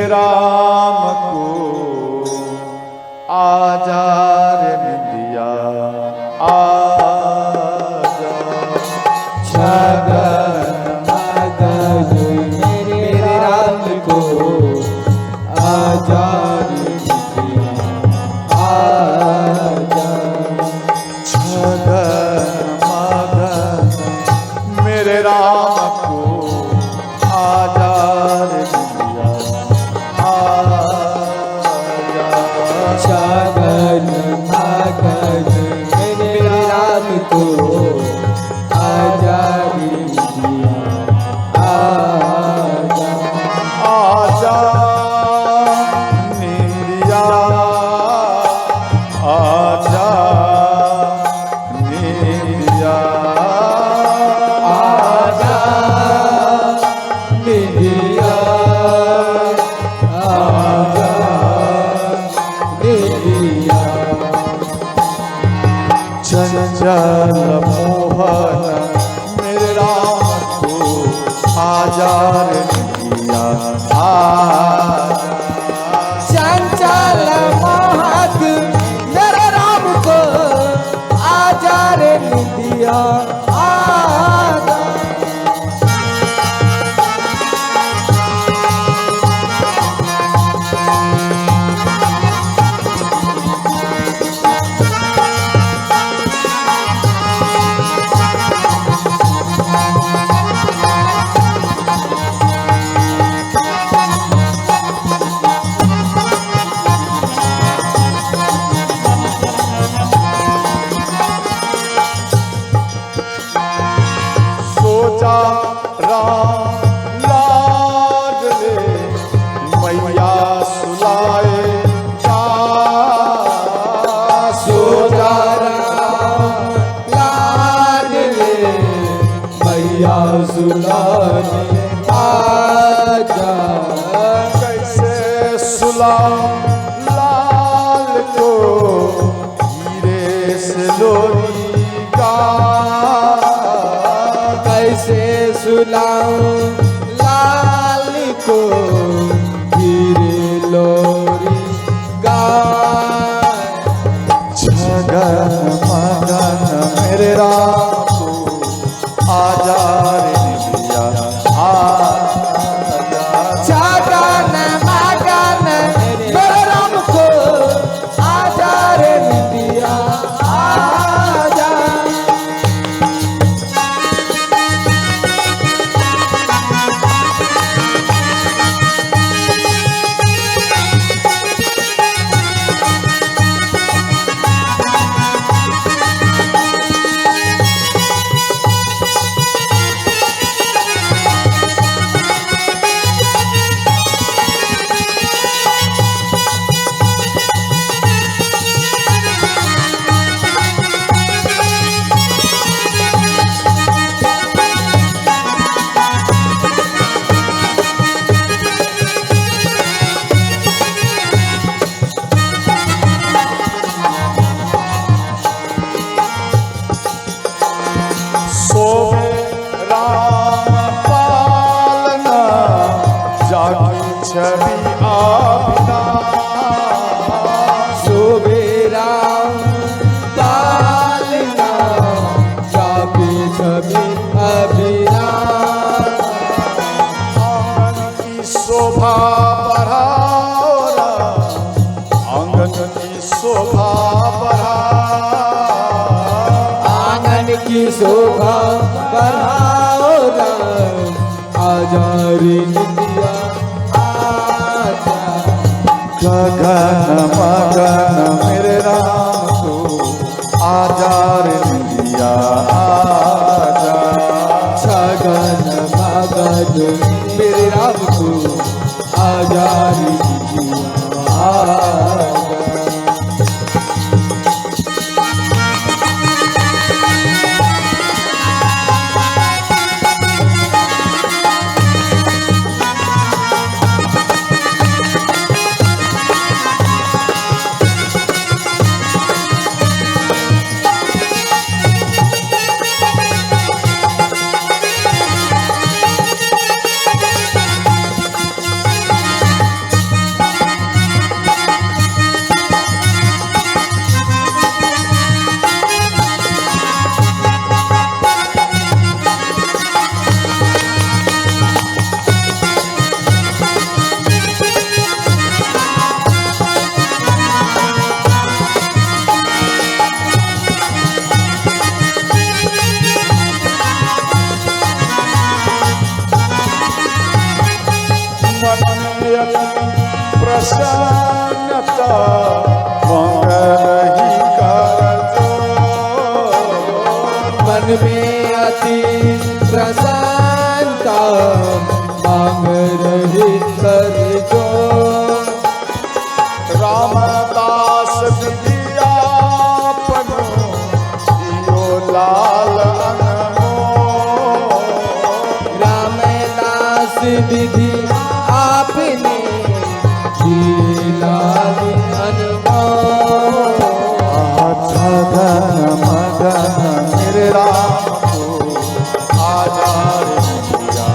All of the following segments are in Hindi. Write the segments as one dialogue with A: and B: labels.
A: राम को आजा रे निंदिया आजा।
B: छगन मगन मेरे राम को आजा रे निंदिया आजा।
A: छगन मगन मेरे राम को आजा रे निंदिया आजा।
B: छगन मगन मेरे राम को आजा रे निंदिया आजा।
A: आजा निंदिया आजा निंदिया
B: आजा निंदिया आजा निंदिया।
A: चंचल मोहन मेरे राम को आजा रे निंदिया आजा।
B: चंचल मोहक मेरे राम को आजा रे निंदिया आजा।
A: सोचा राम लाडले मैया सुलाए जा।
B: सोचा राम लाडले मैया सुलाने आजा।
A: कैसे सुलाऊं लाल को हीरे से लोरी का।
B: कैसे सुलाऊं लाल को हीरे लोरी गाय।
A: छगन मगन मेरे राम को आजा रे निंदिया आजा।
B: छगन मगन मेरे राम को आजा रे निंदिया आजा।
A: सोवे राम पालना जागी छवि आबिना।
B: शोभे राम पालना जापे छवि अभिना।
A: आंगन की शोभा बढ़ाओ राम, आंगन की शोभा बढ़ाओ।
B: आंगन की शोभा बढ़ाओ राम आजा रे निंदिया आजा।
A: गगन मगन मेरे राम को आजा रे निंदिया आजा।
B: छगन मगन मेरे राम को आजा रे निंदिया आजा।
A: में अति प्रसन्नता मंगल ही कर
B: मन में अति प्रसन्नता मांग रही कर जो
A: रामदास विद्यापन जियो लाल अनमोल
B: रामदास विधि आपने दिए लाल अनमोल
A: छगन मगन मेरे राम को आजार दिया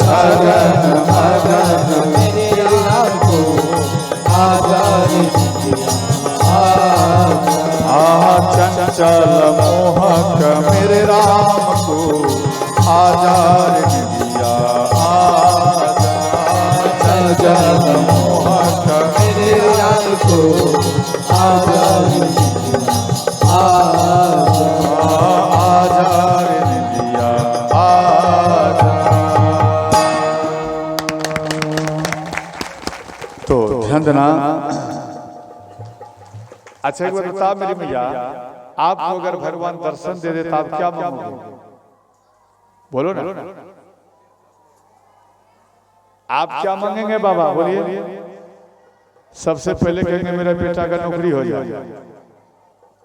A: छगन मगन
B: मेरे राम को आजाद दिया
A: चंचल मोहक मेरे राम को आजार दिया चंचल मोहक
B: मेरे राम को आजाद दिया
A: आजार दिया तो ध्यान देना। अच्छा एक बार बता मेरी मैया, आपको अगर भगवान दर्शन दे दे तो आप क्या मांगोगे? बोलो ना, आप क्या मांगेंगे बाबा? बोलिए। सबसे पहले कहेंगे मेरा बेटा का नौकरी हो जाए,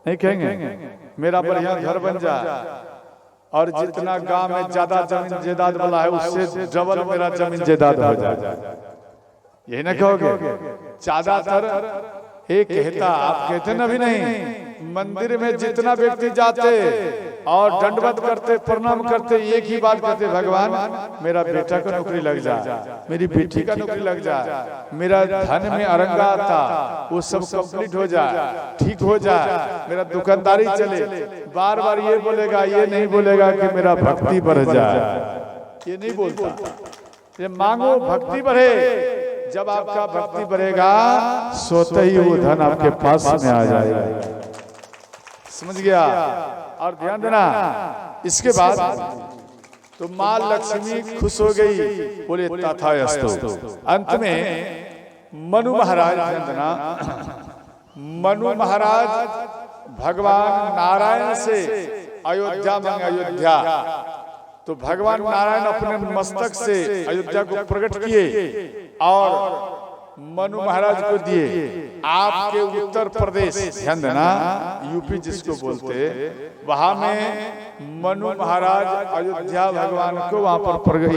A: नहीं कहेंगे मेरा बढ़िया घर बन जाए, और जितना गांव में ज्यादा जमीन जायदाद वाला है उससे डबल मेरा जमीन जायदाद हो जाए, यही ना कहोगे? ज्यादातर एक कहता, आप कहते ना भी नहीं, मंदिर में जितना व्यक्ति जाते और दंडवत करते प्रणाम करते एक ही बात कहते, भगवान मेरा बेटा का नौकरी लग जाए, मेरी बेटी का नौकरी लग जाए, मेरा धन में अरंगा आता वो सब कंप्लीट हो जाए, ठीक हो जाए, मेरा दुकानदारी चले। बार बार ये बोलेगा, ये नहीं बोलेगा कि मेरा भक्ति बढ़ जाए, ये नहीं बोलता। ये मांगो भक्ति बढ़े, जब आपका भक्ति बढ़ेगा सोते ही वो धन आपके पास में आ जाएगा, समझ गया? और ध्यान देना, इसके बाद तो माँ लक्ष्मी खुश हो गई, बोले तथास्तु। अंत में मनु महाराज, ध्यान देना, मनु महाराज भगवान नारायण से अयोध्या मांगे, अयोध्या। तो भगवान नारायण अपने मस्तक से अयोध्या को प्रकट किए और मनु महाराज को दिए। आपके उत्तर प्रदेश, ध्यान देना, यूपी जिसको बोलते, वहां में मनु महाराज अयोध्या भगवान को वहां पर प्रकट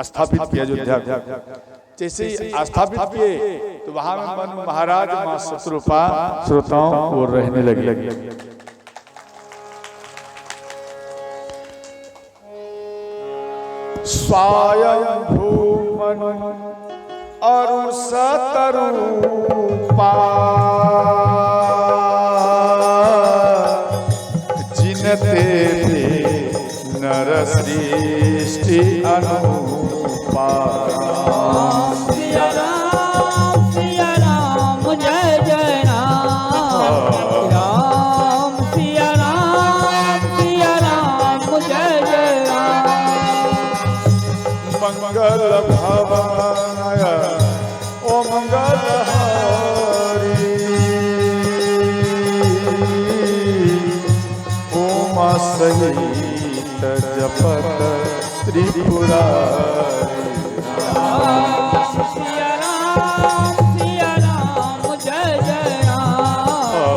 A: स्थापित किया। अयोध्या जैसे ही स्थापित किए तो वहां में मनु महाराज मां शत्रुपा श्रोताओं को रहने लगे। स्वयंभू मनु अरु सतरूपा जिनते नर सृष्टि अनुपा।
B: सिया राम जय जय राम, राम सिया राम जय जय राम।
A: मंगल भवन ओ मंगल हरि, उमा सहित जपत त्रिपुरारी।
B: सिया राम जय जय राम,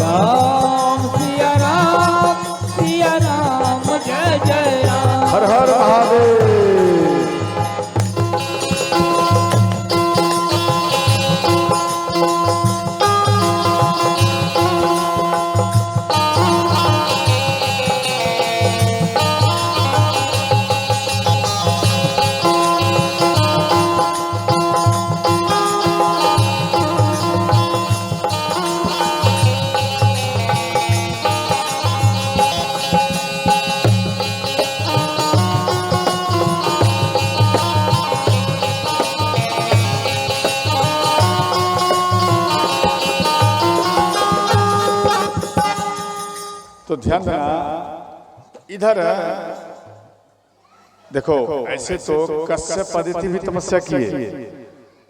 B: राम सिया राम जय जय राम।
A: हर हर महादेव। तो ध्यान देना, इधर देखो ऐसे तो कश्यप आदित्य भी तपस्या किए,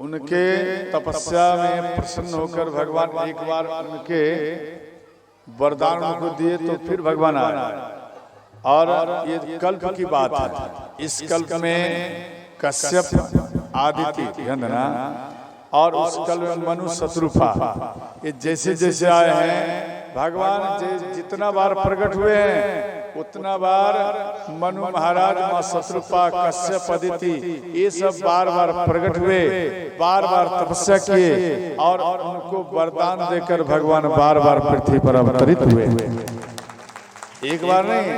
A: उनके तपस्या में प्रसन्न होकर भगवान एक बार उनके वरदान उनको दिए तो फिर भगवान आए। और ये कल्प की बात है, इस कल्प में कश्यप आदित्य गंधना और उस कल्प में मनु शत्रुपा, ये जैसे जैसे आए हैं भगवान जितना बार प्रकट हुए हैं उतना बार मनु महाराज, मां शत्रुपा, कश्यप आदित्य ये सब बार बार प्रकट हुए, बार बार तपस्या किए और उनको वरदान देकर भगवान बार बार पृथ्वी पर अवतरित हुए। एक बार नहीं,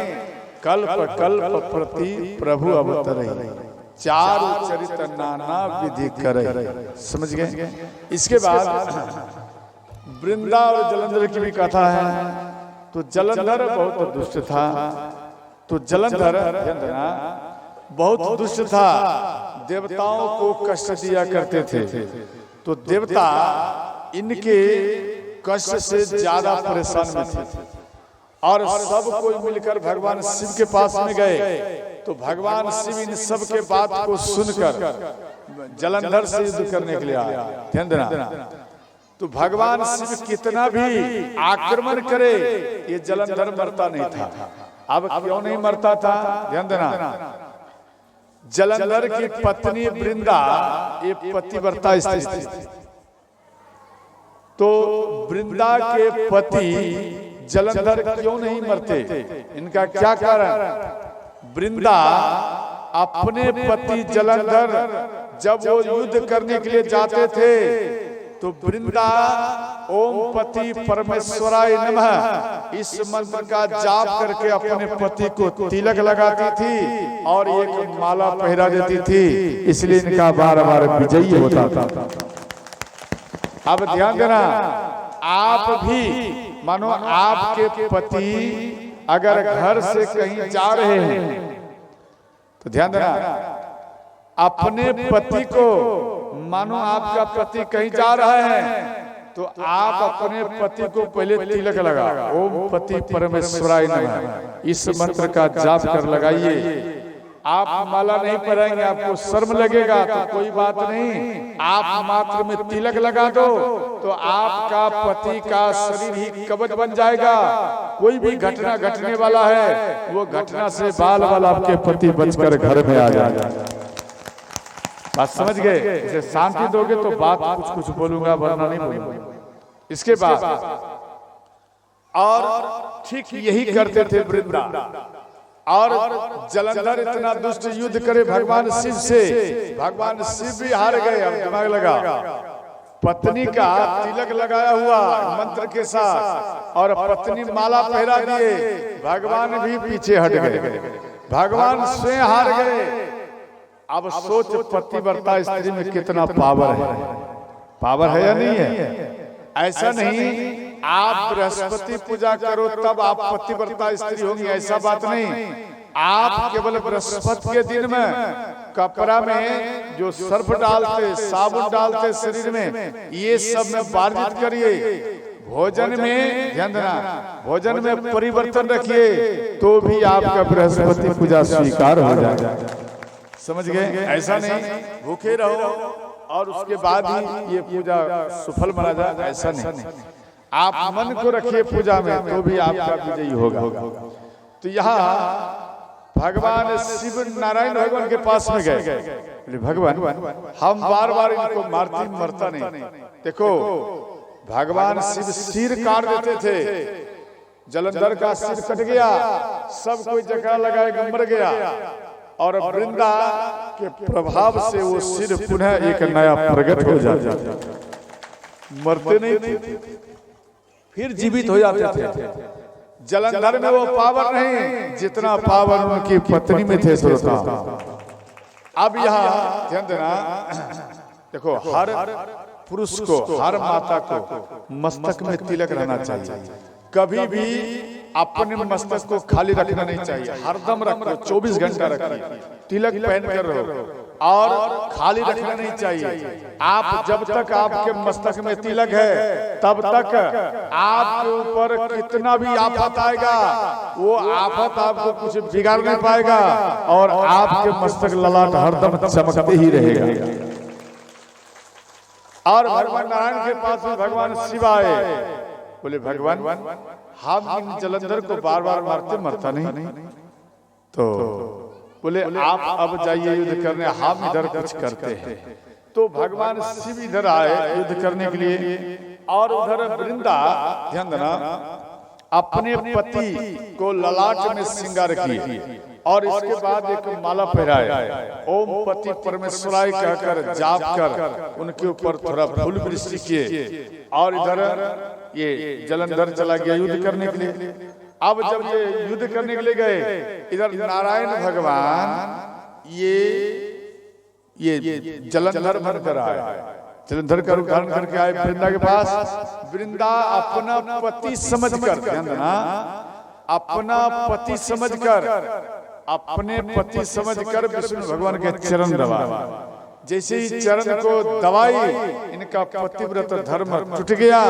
A: कल्प कल्प प्रति प्रभु अवतरे, चारु चरित नाना विधि करे। समझ गए? इसके बाद वृंदा और जलंधर की भी कथा है। तो जलंधर बहुत दुष्ट था, तो जलंधर बहुत दुष्ट था, देवताओं को कष्ट दिया करते थे। तो देवता इनके कष्ट से ज्यादा परेशान में थे और सब कोई मिलकर भगवान शिव के पास में गए। तो भगवान शिव इन सब के बात को सुनकर जलंधर से युद्ध करने के लिए आया। ध्यान देना, तो भगवान शिव कितना भी आक्रमण करे ये जलंधर मरता नहीं था। अब क्यों नहीं मरता था? ध्यान देना, जलंधर की पत्नी वृंदा ये पतिव्रता स्त्री थी। तो वृंदा के पति जलंधर क्यों नहीं मरते? इनका क्या कारण? वृंदा अपने पति जलंधर जब वो युद्ध करने के लिए जाते थे तो वृंदा ओम पति परमेश्वराय नमः इस मंत्र का जाप करके अपने पति को तिलक लगाती थी और एक माला पहरा देती थी, इसलिए इनका बार बार विजयी होता था। अब ध्यान देना, आप भी मानो आपके पति अगर घर से कहीं जा रहे हैं तो ध्यान देना, अपने पति को मानो आपका पति कहीं जा रहा है तो आप अपने पति को पहले तिलक लगा, ओम पति परमेश्वराय नमः इस मंत्र का जाप कर लगाइए। आप माला नहीं पहनेंगे, आपको शर्म लगेगा तो कोई बात नहीं, आप मात्र में तिलक लगा दो तो आपका पति का शरीर ही कवच बन जाएगा। कोई भी घटना घटने वाला है वो घटना से बाल बाल आपके पति बचकर घर में आ जाएगा। बात समझ गए? इसे शांति दोगे तो बात कुछ कुछ बोलूंगा, वरना नहीं बोलूंगा। इसके बाद और ठीक यही करते थे वृंदा और जलंधर इतना दुष्ट युद्ध करे भगवान शिव से, भगवान शिव भी हार गए। अब दिमाग लगा, पत्नी का तिलक लगाया हुआ मंत्र के साथ और पत्नी माला पहरा दिए, भगवान भी पीछे हट गए, भगवान स्वयं हार गए। अब सोच पतिव्रता स्त्री में कितना पावर है, पावर है या नहीं है? ऐसा नहीं आप बृहस्पति पूजा करो तब आप पतिव्रता स्त्री होंगी, ऐसा बात नहीं। आप केवल बृहस्पति के दिन में कपड़ा में जो सर्फ डालते, साबुन डालते शरीर में, ये सब में वर्जित करिए। भोजन में ध्यान देना, भोजन में परिवर्तन रखिए तो भी आपका बृहस्पति पूजा स्वीकार हो जाएगा। समझ गए? ऐसा नहीं भूखे रहो और उसके बाद ही ये पूजा सफल माना जाए, ऐसा नहीं। आप मन को रखिए पूजा में तो भी आपका विजयी होगा। तो यहाँ भगवान शिव नारायण भगवान के पास में गए, भगवान हम बार बार इनको मारती मरता नहीं। देखो भगवान शिव सिर काट देते थे, जलंधर का सिर कट गया, सब कोई जगह लगाए मर गया और वृंदा के प्रभाव से वो सिर पुनः एक नया प्रकट हो जाता, मरते नहीं थे, फिर जीवित हो जाते थे। जलंधर में वो पावर नहीं जितना पावर उनकी पत्नी में थे श्रोता। अब यहाँ ध्यान देना, देखो हर पुरुष को, हर माता को मस्तक में तिलक रहना चाहिए। कभी भी अपने मस्तक को खाली रखना नहीं चाहिए, हरदम रखो, 24 घंटा रखिए, तिलक पहन कर रहो और खाली रखना नहीं चाहिए। आप जब तक आपके मस्तक में तिलक है तब तक आपके ऊपर कितना भी आफत आएगा वो आफत आपको कुछ बिगाड़ नहीं पाएगा और आपके मस्तक ललाट हरदम चमकते ही रहेगा। और भगवान नारायण के पास में भगवान शिव आए, बोले भगवान हम इन जलंधर को बार बार मारते मरता नहीं, तो बोले आप अब जाइए युद्ध करने, हम इधर कुछ करते हैं। तो भगवान शिव इधर आए युद्ध करने के लिए और उधर वृंदा ध्यान देना अपने पति को ललाट में श्रृंगार की और इसके बाद एक माला पहराए, ओम पति परमेश्वराय कहकर जाप कर उनके ऊपर थोड़ा फूल वृष्टि किए और इधर ये जलंधर चला गया युद्ध करने के लिए। अब जब ये युद्ध करने के लिए गए, इधर नारायण भगवान ये जलंधर बनकर आए, जलंधर का रूप धारण करके आए वृंदा के पास। वृंदा अपना पति समझकर, ध्यान देना, अपना पति समझकर, अपने पति समझकर विष्णु भगवान के चरण दबाए। जैसे ही चरण को दबाई इनका पतिव्रत धर्म टूट गया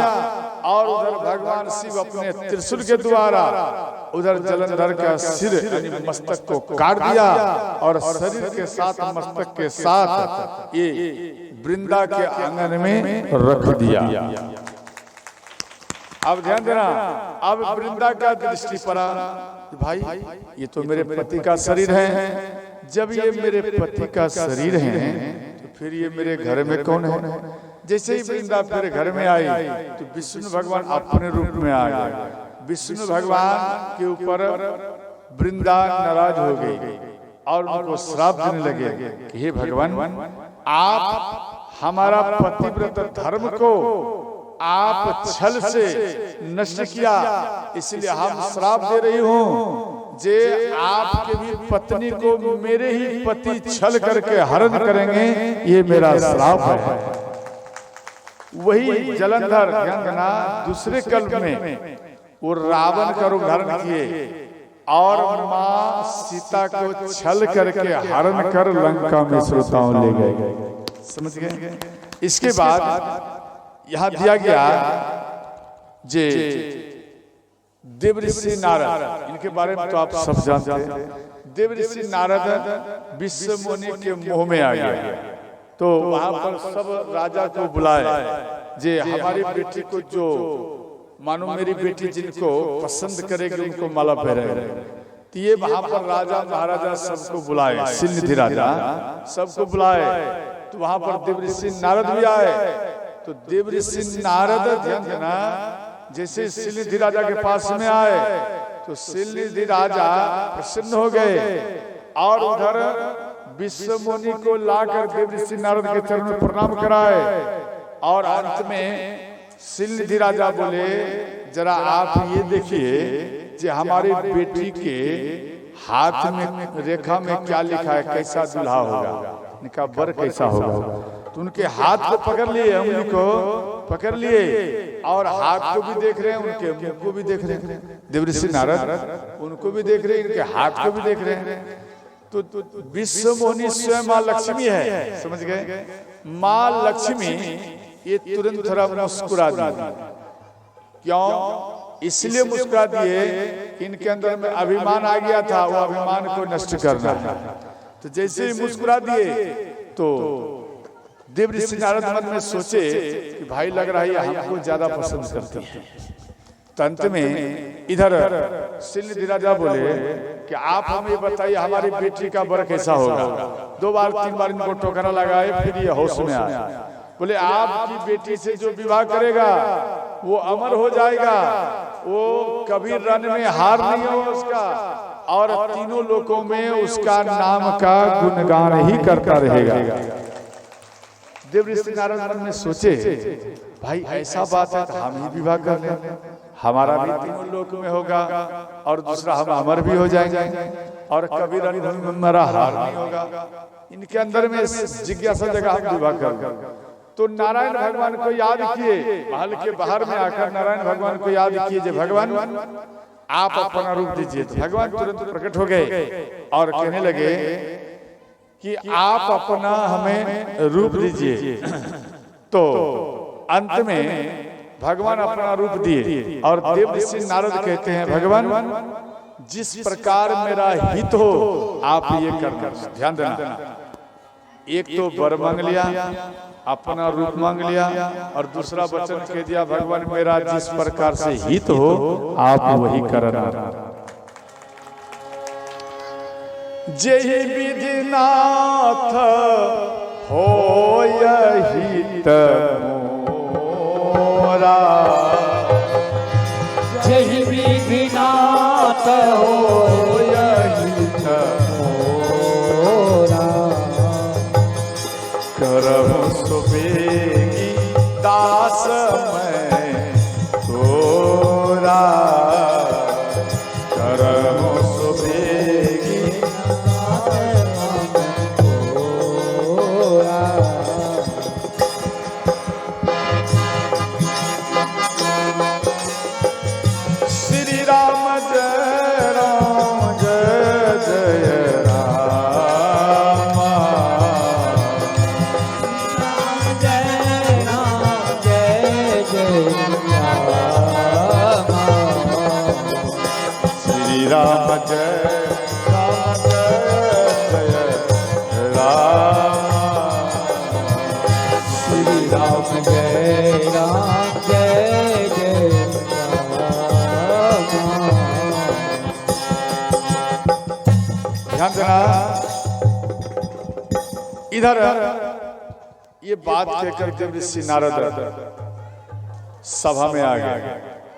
A: और उधर भगवान शिव अपने त्रिशूल के द्वारा उधर जलंधर का सिर यानी मस्तक को काट दिया और शरीर के साथ मस्तक के साथ ये वृंदा के आंगन में रख दिया। अब ध्यान देना, अब वृंदा का दृष्टि पड़ा, भाई ये तो मेरे पति का शरीर है, जब ये मेरे पति का शरीर है तो फिर ये मेरे घर में कौन है। जैसे ही वृंदा फिर घर में आई तो विष्णु भगवान अपने रूप में आ गए। विष्णु भगवान के ऊपर वृंदा नाराज हो गई और उनको श्राप देने लगे कि हे भगवान, आप हमारा पतिव्रत धर्म को आप छल से नष्ट किया, इसलिए हम श्राप दे रही हूँ जे आपके भी पत्नी को मेरे ही पति छल करके हरण करेंगे, ये मेरा श्राप है। वही जलंधर ध्यान देना दूसरे कल्प में वो रावण का रूप धारण किए और माँ सीता को छल करके हरण कर लंका में श्रोताओं ले गए। समझ गए? इसके बाद यहां दिया गया जे देवऋषि नारद, इनके बारे में तो आप सब जानते हैं। देवऋषि नारद विश्व मुनि के मोह में आ गया, तो वहां पर सब राजा को बुलाए जे हमारी बेटी को जो मानो मेरी बेटी जिनको पसंद करेगी उनको माला पहनाए। तो ये वहां पर राजा महाराजा सबको बुलाए, सिलनिधि राजा सबको बुलाए, तो वहां पर देवऋषि नारद भी आए। तो देवऋषि नारद ध्यान देना जैसे सिलनिधि राजा के पास में आए तो सिलनिधि राजा प्रसन्न हो गए और उधर विश्व मुनि को लाकर देवऋषि नारद के चरणों में प्रणाम कराए और अंत में सिलनिधि राजा बोले, जरा आप ये देखिए जे हमारी बेटी के हाथ में रेखा में क्या लिखा है, कैसा दूल्हा होगा, इनका वर कैसा होगा। तो उनके हाथ को पकड़ लिए, उंगली को पकड़ लिए और हाथ को भी देख रहे हैं, उनके मुंह को भी देख रहे हैं। देवऋषि नारद उनको भी देख रहे हैं, इनके हाथ को भी देख रहे हैं। तो विश्व मोहिनी स्वयं माँ लक्ष्मी है, समझ गए? माँ लक्ष्मी ये तुरंत थोड़ा मुस्कुरा दी। क्यों? इसलिए मुस्कुरा दिए इनके अंदर में अभिमान आ गया था, वो अभिमान को नष्ट करना है। तो जैसे ही मुस्कुरा दिए तो देवऋषि नारद मन में सोचे कि भाई लग रहा है हमको ज्यादा पसंद करते हैं। अंत में इधर सिलनिधि राजा बोले कि आप हमें बताइए हमारी बेटी का वर कैसा होगा। 2 बार 3 बार इनको टोकरा लगाए, फिर ये होश में आया। बोले आपकी बेटी से जो विवाह करेगा वो अमर हो जाएगा, वो कभी रण में हार नहीं होगा उसका और तीनों लोकों में उसका नाम का गुणगान ही करता रहेगा। देवऋषि नारद मन में सोचे भाई ऐसा बात है तो हम ही विवाह कर लें, हमारा भी तीनों लोक में होगा और दूसरा हम अमर भी हो जाएंगे और कभी रणभूमि में हमारा हार नहीं होगा। इनके अंदर में जिज्ञासा जगह हम विवाह कर। तो नारायण भगवान को याद किए, महल के बाहर में आकर नारायण भगवान को याद किए, भगवान आप अपना रूप दीजिए। तो भगवान तुरंत प्रकट हो गए और कहने लगे कि आप अपना हमें रूप दीजिए। तो अंत में भगवान अपना रूप दिए और देव ऋषि नारद कहते हैं भगवान जिस प्रकार मेरा हित हो आप ये करना। ध्यान देना, एक तो वर मांग लिया, अपना रूप मांग लिया और दूसरा वचन कह दिया भगवान मेरा जिस प्रकार से हित हो आप वही करना। जेहि विधिनाथ हो हित मोरा,
B: जय विधिनाथ हो
A: हित
B: मोरा,
A: करहु सुबेगी दास मैं तोरा, करहु सुबेगी
B: मोरा।
A: श्री राम जय राम जय जय राम,
B: जय राम जय जय राम,
A: श्री राम जय राम जय जय राम,
B: श्री राम जय राम जय जय राम।
A: ध्यान देना। इधर ये बात कहकर देव ऋषि नारद सभा में आ गए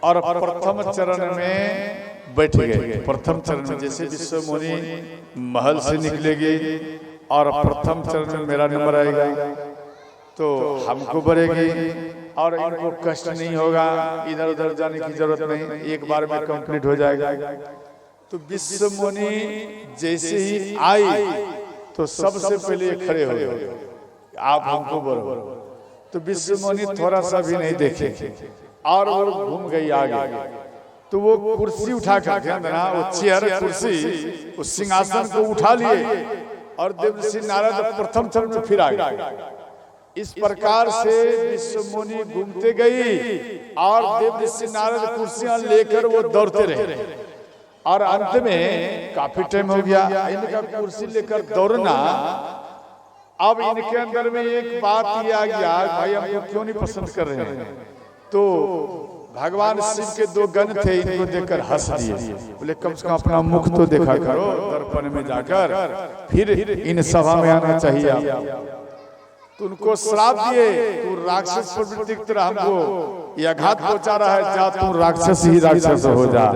A: और प्रथम चरण में बैठ गए। प्रथम चरण में जैसे विश्व मुनि महल से निकलेगी और प्रथम चरण में मेरा नंबर आएगा तो हमको बढ़ेगी और इनको कष्ट नहीं होगा, इधर उधर जाने की जरूरत नहीं, एक बार में कंप्लीट हो जाएगा। तो विश्व मुनि जैसे ही आई तो सबसे पहले खड़े हो गए, आप हमको बोलो। तो विश्व मुनि थोड़ा सा भी नहीं देखे और वो घूम गई आगे। तो वो कुर्सी उठाकर, ध्यान देना, वो चेयर कुर्सी उस सिंहासन को उठा लिए और देव ऋषि नारद प्रथम चरण में फिर आ गए। इस प्रकार से विश्व मुनि घूमते गई और देव ऋषि नारद कुर्सियां लेकर वो दौड़ते रहे और अंत में काफी टाइम हो गया इनका कुर्सी लेकर दौड़ना। अब इनके अंदर में एक बात ये आ गया, भाई हमको क्यों नहीं पसंद कर रहे हैं। तो भगवान शिव के दो गण थे, इनको देखकर हंस दिए, बोले कम से कम अपना मुख तो देखा करो दर्पण में जाकर, फिर इन सभा में आना चाहिए आप। तो उनको श्राप दिए, तू राक्षस प्रवृत्ति की तरह हमको ये आघात पहुंचा रहा है, जा तू राक्षस ही राक्षस हो जा।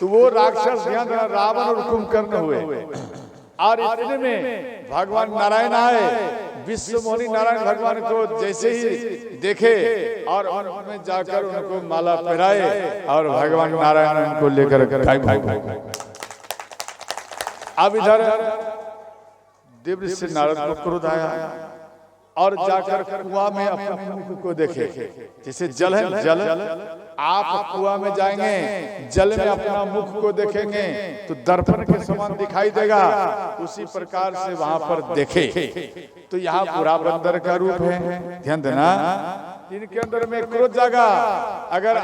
A: तो वो राक्षस ध्यान देना रावण और कुंभकर्ण हुए और इतने में भगवान नारायण आए। विश्व मोहिनी नारायण भगवान को जैसे ही देखे और उनमें जाकर उनको माला पहनाए और भगवान नारायण उनको लेकर गायब हो गए। अब इधर देव ऋषि नारद को क्रोध आया और जाकर कुआं में अपने मुख को देखे। जैसे जल है, जल आप कुआं में जाएंगे, जल में अपना मुख को देखेंगे तो दर्पण के समान दिखाई देगा, उसी प्रकार से वहां पर देखे। तो यहाँ पूरा बंदर का रूप है, ध्यान देना। इनके अंदर में क्रोध जागा, अगर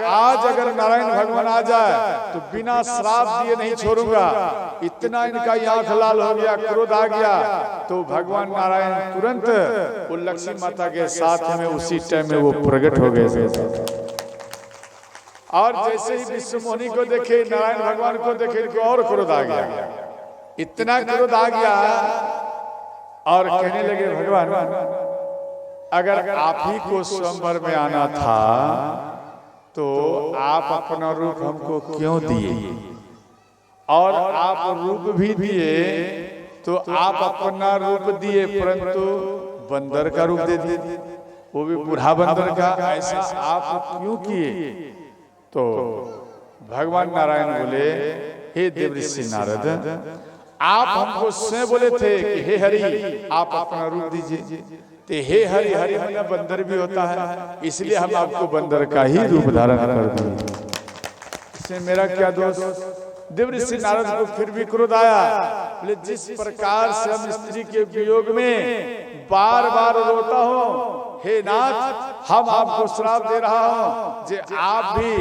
A: नारायण भगवान आ जाए तो बिना श्राप दिए नहीं छोड़ूंगा। इतना इनका आंख लाल हो गया, क्रोध आ गया। तो भगवान नारायण तुरंत वो लक्ष्मी माता के साथ में उसी टाइम में वो प्रकट हो गए। और जैसे ही विश्व मोहिनी को देखे, नारायण भगवान को देखे, इनको और क्रोध आ गया, इतना क्रोध आ गया और कहने लगे भगवान अगर आप ही को स्वयंवर में आना था तो आप अपना रूप हमको क्यों दिए, और आप रूप भी दिए तो आप अपना रूप दिए परंतु बंदर का रूप दे दिए, वो भी बूढ़ा बंदर का। ऐसा आप क्यों किए? तो भगवान नारायण बोले हे देव ऋषि नारद, आप हमको स्वयं बोले थे कि हे हरि आप अपना रूप दीजिए। तो हे हरि, हरि मतलब बंदर भी होता है, इसलिए हम आपको बंदर का ही रूप धारण कर दिए। इसमें मेरा क्या दोष? देवर्षि नारद को फिर भी क्रोध आया। बोले जिस प्रकार से हम स्त्री के वियोग में बार बार रोता हूँ, हे नाथ हम आपको श्राप दे रहा हूँ जे आप भी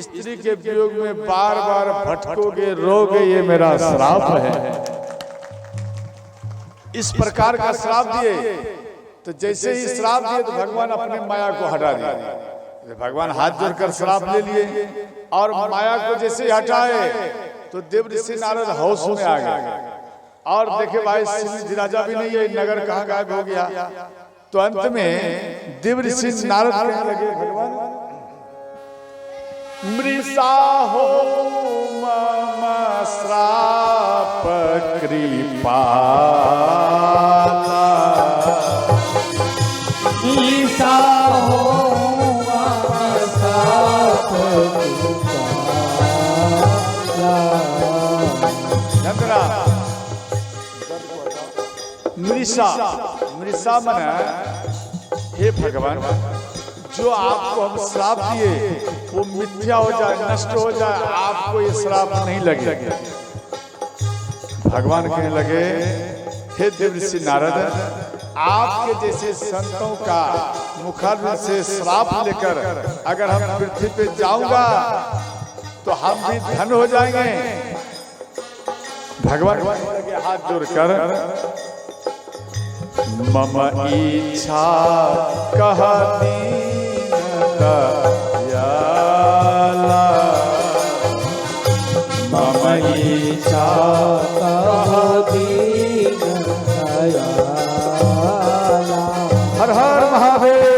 A: स्त्री के वियोग में बार बार भटकोगे, रोगे, ये मेरा श्राप है। इस प्रकार का श्राप दिए। तो जैसे ही श्राप दिए तो भगवान अपने माया को हटा दिया। भगवान हाथ जोड़कर श्राप ले लिए और माया को जैसे ही हटाए तो देवर्षि नारद होश में आ गए। और देखे भाई सिद्धि राजा भी नहीं है, नगर कहाँ गायब हो गया। तो अंत में देवर्षि नारद कहने लगे, भगवान मृषा हो मम श्राप कृपा
B: ईसा हो
A: मृषा, मृषा मन हे भगवान जो आपको हम श्राप दिए वो मिथ्या हो जाए, नष्ट हो जाए, आपको ये श्राप नहीं लगे। भगवान कहने लगे, हे देवर्षि नारद, आपके जैसे संतों का मुखारविंद से श्राप लेकर अगर हम पृथ्वी पे जाऊंगा तो हम भी धन हो जाएंगे। भगवान लगे हाथ जोड़कर, मम इच्छा कह दीनता याला,
B: मम इच्छा कह दीनता याला।
A: हर हर महादेव।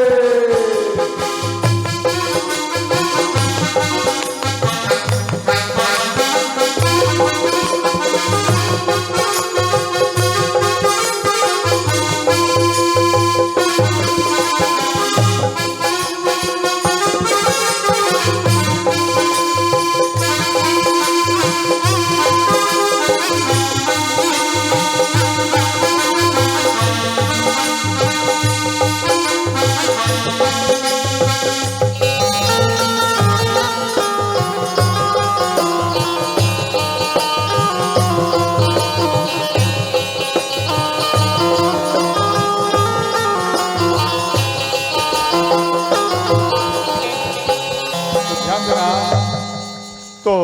A: तो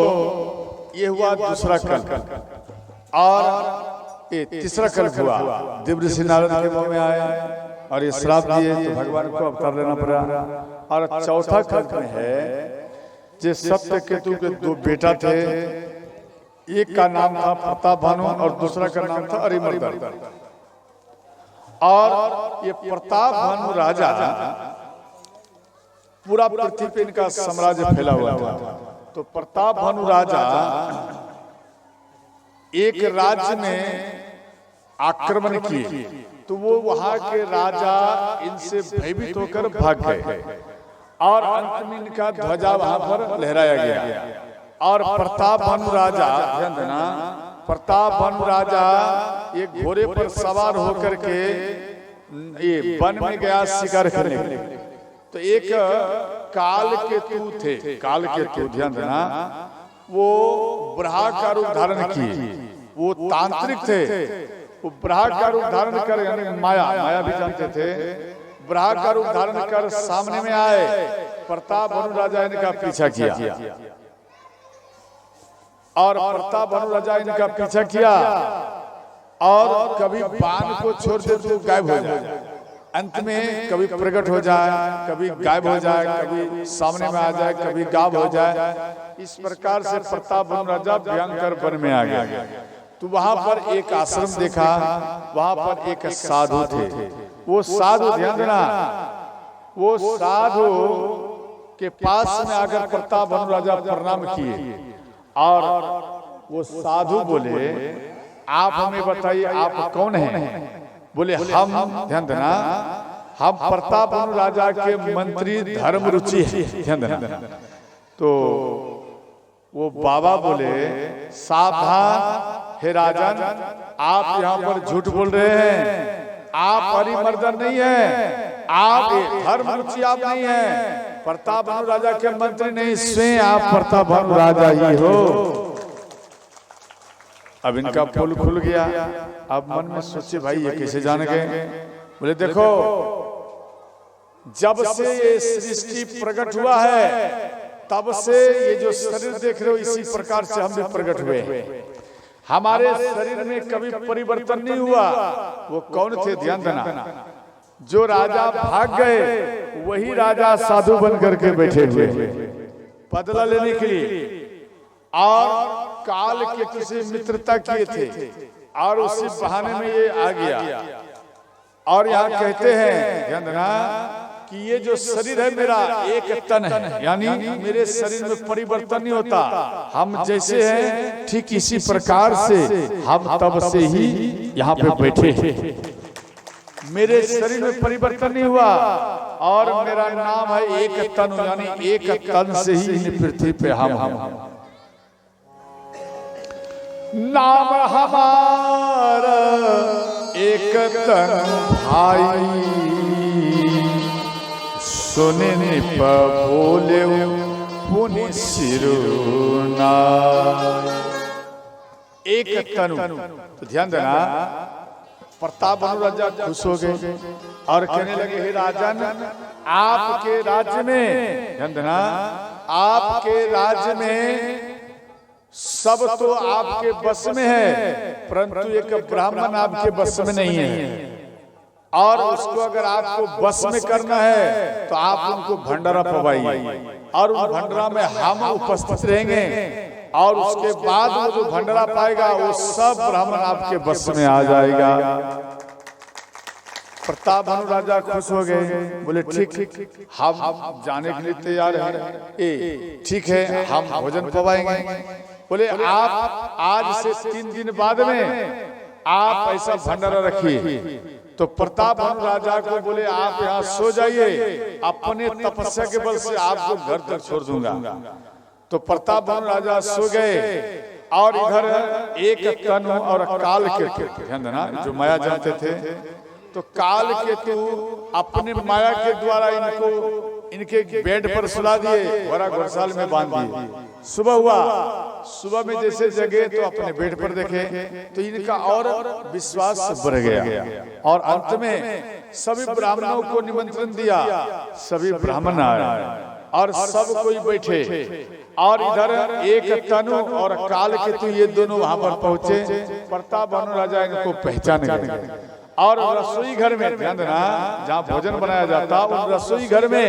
A: ये हुआ दूसरा कल्प। और ये तीसरा कल्प हुआ, देवर्षि नारद के मुंह में आए और ये श्राप दिए तो भगवान को अवतार लेना पड़ा। और चौथा कल्प में है जे सत्य केतु के दो बेटा थे, एक का नाम था प्रताप भानु और दूसरा का नाम था अरिमर्दन। और ये प्रताप भानु राजा पूरा पृथ्वी पे इनका साम्राज्य फैला हुआ था। तो प्रताप भानु राजा एक राज्य में आक्रमण किए तो वो वहां के राजा इनसे भयभीत होकर भाग गए और अंत में इनका ध्वजा वहां पर लहराया गया। और प्रताप भानु राजा, ध्यान देना, प्रताप भानु राजा एक घोड़े पर सवार होकर के ये वन में गया शिकार करने के लिए। तो एक काल केतु थे, काल केतु, ध्यान देना, वो ब्रहा का रूप धारण किए। वो तांत्रिक थे, वो ब्रहा का रूप धारण कर, यानी माया, माया भी जानते थे, ब्रहा का रूप धारण कर सामने में आए। प्रताप भानु राजा इनका पीछा किया और प्रताप भानु राजा इनका पीछा किया और कभी बाण को छोड़ दे तो गायब हो जाए, अंत में कभी प्रकट हो जाए, कभी गायब हो जाए, कभी सामने में आ जाए, कभी गायब हो जाए। इस प्रकार से प्रताप भानु राजा भयंकर वन में आ गया। तो वहां पर एक आश्रम देखा, वहां पर एक साधु थे। वो साधु, ध्यान देना, वो साधु के पास में आकर प्रताप भानु राजा प्रणाम किए और वो साधु बोले, आप हमें बताइए आप कौन हैं? बोले हम, ध्यान देना, हम प्रताप भानु राजा के मंत्री धर्म रुचि है, ध्यान देना। तो वो बाबा बोले, सावधान हे राजन, आप यहाँ पर झूठ बोल रहे हैं। आप हरिमर्दन नहीं है, आप धर्मरुचि आप नहीं है, प्रताप भानु राजा के मंत्री नहीं, स्वयं आप प्रताप भानु राजा ही हो। अब इनका पुल खुल गया। अब मन में सोचे भाई ये कैसे जान गए? बोले देखो जब से ये सृष्टि प्रकट हुआ है तब से ये जो शरीर देख रहे हो इसी प्रकार से हम भी प्रकट हुए। हमारे शरीर में कभी परिवर्तन नहीं हुआ। वो कौन थे? ध्यान देना, जो राजा भाग गए वही राजा साधु बन करके बैठे हुए बदला लेने के लिए, और काल के किसी मित्रता किए थे और उसी बहाने में ये आ गया। और यहाँ कहते हैं ध्यान देना कि ये जो शरीर है मेरा एक तन है, यानी मेरे शरीर में परिवर्तन नहीं होता। हम जैसे हैं ठीक इसी प्रकार से हम तब से ही यहाँ पे बैठे हैं। मेरे शरीर में परिवर्तन नहीं हुआ और मेरा नाम है एक तन, यानी एक तन से ही पृथ्वी पे हम नाम हमारा एक तन भाई, सुने निप बोले पुनि सिरुना। एक तनु। तो ध्यान देना, प्रताप भानु राजा खुश हो गए और कहने लगे हे राजन, आपके राज्य में, ध्यान देना, आपके राज्य में सब तो आपके बस में है, परंतु एक ब्राह्मण आपके बस में नहीं है। और उसको अगर आपको बस में करना है तो आप उनको भंडारा पवाइए और उस भंडारा में हम उपस्थित रहेंगे, और उसके बाद वो जो भंडारा पाएगा वो सब ब्राह्मण आपके बस में आ जाएगा। प्रताप भानु राजा खुश हो गए, बोले ठीक, हम जाने के लिए तैयार हैं, ठीक है, हम भोजन पवाएंगे। बोले आप आज से 3 दिन बाद में आप ऐसा भंडारा रखिए। तो प्रताप भानु राजा को बोले आप यहाँ सो जाइए, अपने तपस्या के बल से आपको घर तक छोड़ दूंगा। तो प्रताप भानु राजा सो गए और इधर एक तनु और काल के, ध्यान देना, जो माया जानते थे, तो काल के तू अपने माया के द्वारा इनके बेड पर सुला दिए, घोड़ा घोड़साल में बांध दिए। सुबह हुआ, सुबह में जैसे जगे तो अपने बेड पर देखे तो इनका और विश्वास बढ़ गया, और अंत में सभी ब्राह्मणों को निमंत्रण दिया। सभी ब्राह्मण आए और सब कोई बैठे, और इधर एक तनु और काल केतु ये दोनों वहां पर पहुंचे। प्रताप भानु राजा इनको पहचान गए और रसोई घर में, ध्यान देना, जहाँ भोजन बनाया जाता उस रसोई घर में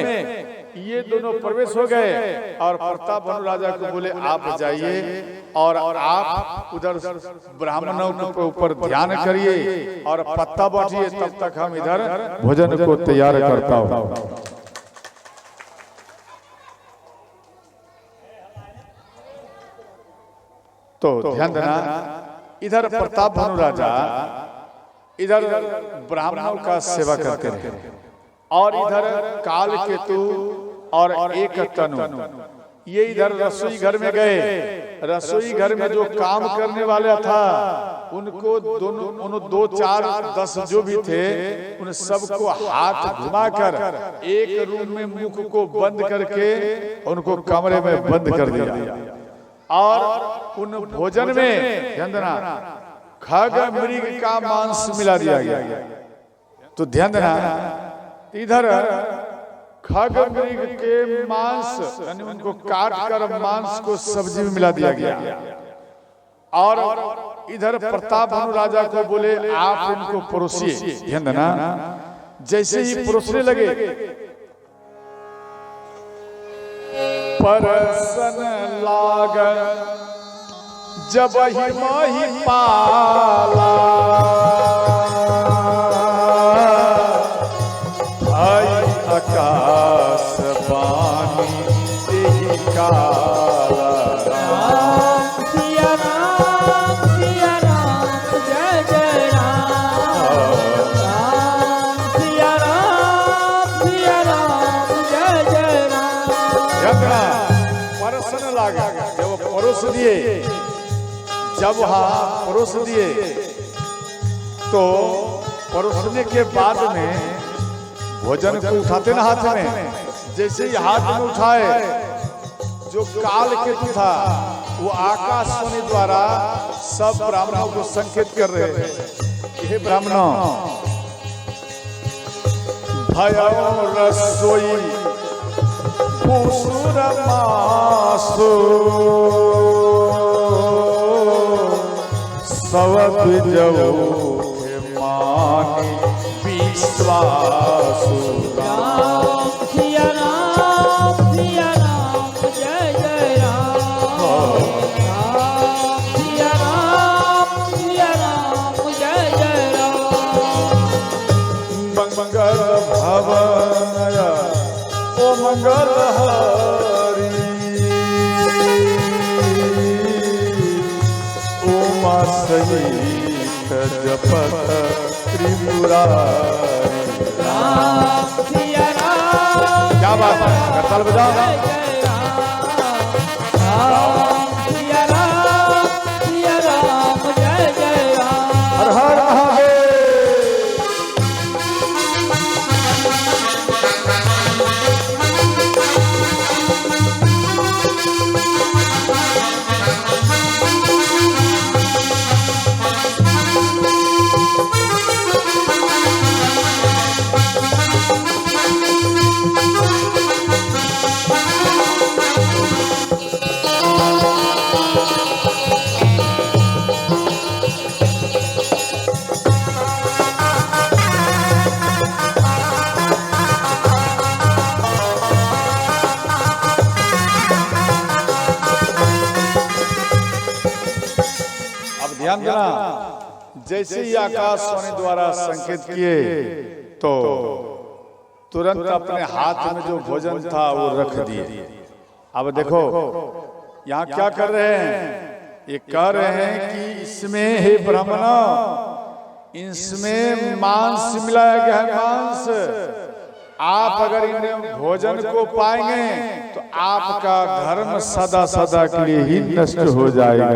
A: ये दोनों प्रवेश हो गए। और प्रताप भानु राजा को बोले आप जाइए और आप उधर ब्राह्मणों के ऊपर ध्यान करिए और पत्ता बांटिए, तब तक हम इधर भोजन को तैयार करता हूँ। तो ध्यान देना, इधर प्रताप भानु राजा इधर ब्राह्मणों का सेवा करते रहे, और इधर काल केतु और एक तनु ये इधर रसोई घर में गए। रसोई घर में जो काम करने वाला था उनको दोनों 2, 4, 10 जो भी थे उन सबको हाथ घुमाकर एक रूम में मुख को बंद करके उनको कमरे में बंद कर दिया, और उन भोजन में, ध्यान देना, खग मृग का मांस मिला दिया गया। तो ध्यान देना, इधर खग मृग के मांस यानी उनको काट कर मांस को सब्जी में मिला दिया गया, और इधर प्रताप भानु राजा को बोले आप इनको परोसिए। ध्यान देना, जैसे ही परोसने लगे परसन लाग जब ही माही पाला, भाई आकाश बानी यही काला।
B: राम सिया राम जय जय राम, राम सिया राम जय जय राम।
A: परसन लागा, जब परोस दिए, जब हाँ परोस दिए तो परोसने के बाद में भोजन को उठाते ना हाथ में, जैसे ही हाथ में उठाए जो काल केतु था वो आकाशवाणी द्वारा सब ब्राह्मणों को संकेत कर रहे हैं। हे ब्राह्मणों, भयो रसोई भूसुर मासो सब जऊ मानी विश्वासु।
B: राम सिया राम जय जय राम। राम सिया राम जय जय राम।
A: मंगल भवन ओ मंगल हरि उमा सहित जपत त्रिपुरारी।
B: राम सिया राम
A: क्या बात है, करताल बजाओ।
B: जय जय राम। राम सिया राम जय जय राम।
A: हर हर महादेव। ध्यान देना, जैसे ही आकाशवाणी द्वारा संकेत किए तो तुरंत अपने हाथ में जो भोजन था वो रख दिए। अब देखो यहाँ क्या कर रहे हैं, ये कह रहे हैं कि इसमें हे ब्राह्मण, इसमें मांस मिलाया गया है, मांस। आप अगर इन भोजन को पाएंगे तो आपका धर्म सदा सदा के लिए ही नष्ट हो जाएगा।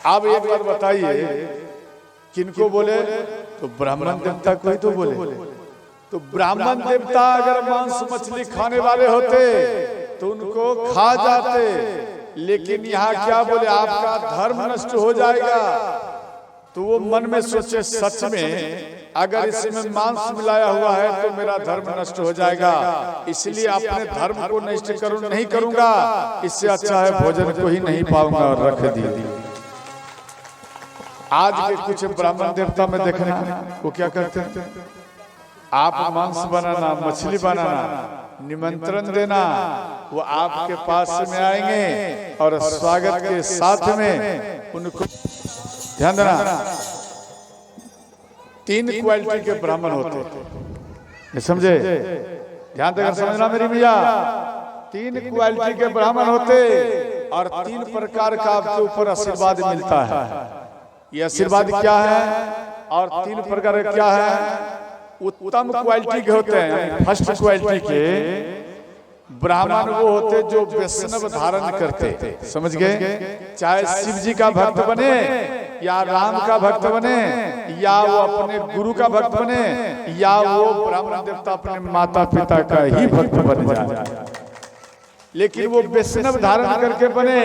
A: आप एक बार बताइए, किनको बोले? तो ब्राह्मण देवता को ही तो बोले। तो ब्राह्मण देवता अगर मांस मछली खाने वाले होते तो उनको खा जाते, लेकिन यहाँ क्या बोले, आपका धर्म नष्ट हो जाएगा। तो वो मन में सोचे, सच में अगर इसमें मांस मिलाया हुआ है तो मेरा धर्म नष्ट हो जाएगा, इसलिए अपने धर्म को नष्ट नहीं करूंगा, इससे अच्छा है भोजन को ही नहीं पाऊंगा और रख दिए। आज के कुछ ब्राह्मण देवता में देखना वो क्या करते हैं, आप मांस बनाना, मछली बनाना, निमंत्रण देना, वो आपके पास में आएंगे और स्वागत के साथ में उनको, ध्यान देना, 3 क्वालिटी के ब्राह्मण होते हैं, समझे? ध्यान देकर समझना मेरी भैया, 3 क्वालिटी के ब्राह्मण होते और 3 प्रकार का आपके ऊपर आशीर्वाद मिलता है। ये आशीर्वाद क्या है और 3 प्रकार क्या है? उत्तम क्वालिटी के होते हैं, फर्स्ट क्वालिटी के ब्राह्मण वो होते जो वैष्णव धारण करते, समझ गए? चाहे शिव जी का भक्त बने या राम का भक्त बने या वो अपने गुरु का भक्त बने या वो ब्राह्मण देवता अपने माता पिता का ही भक्त बन जाए, लेकिन वो वैष्णव धारण करके बने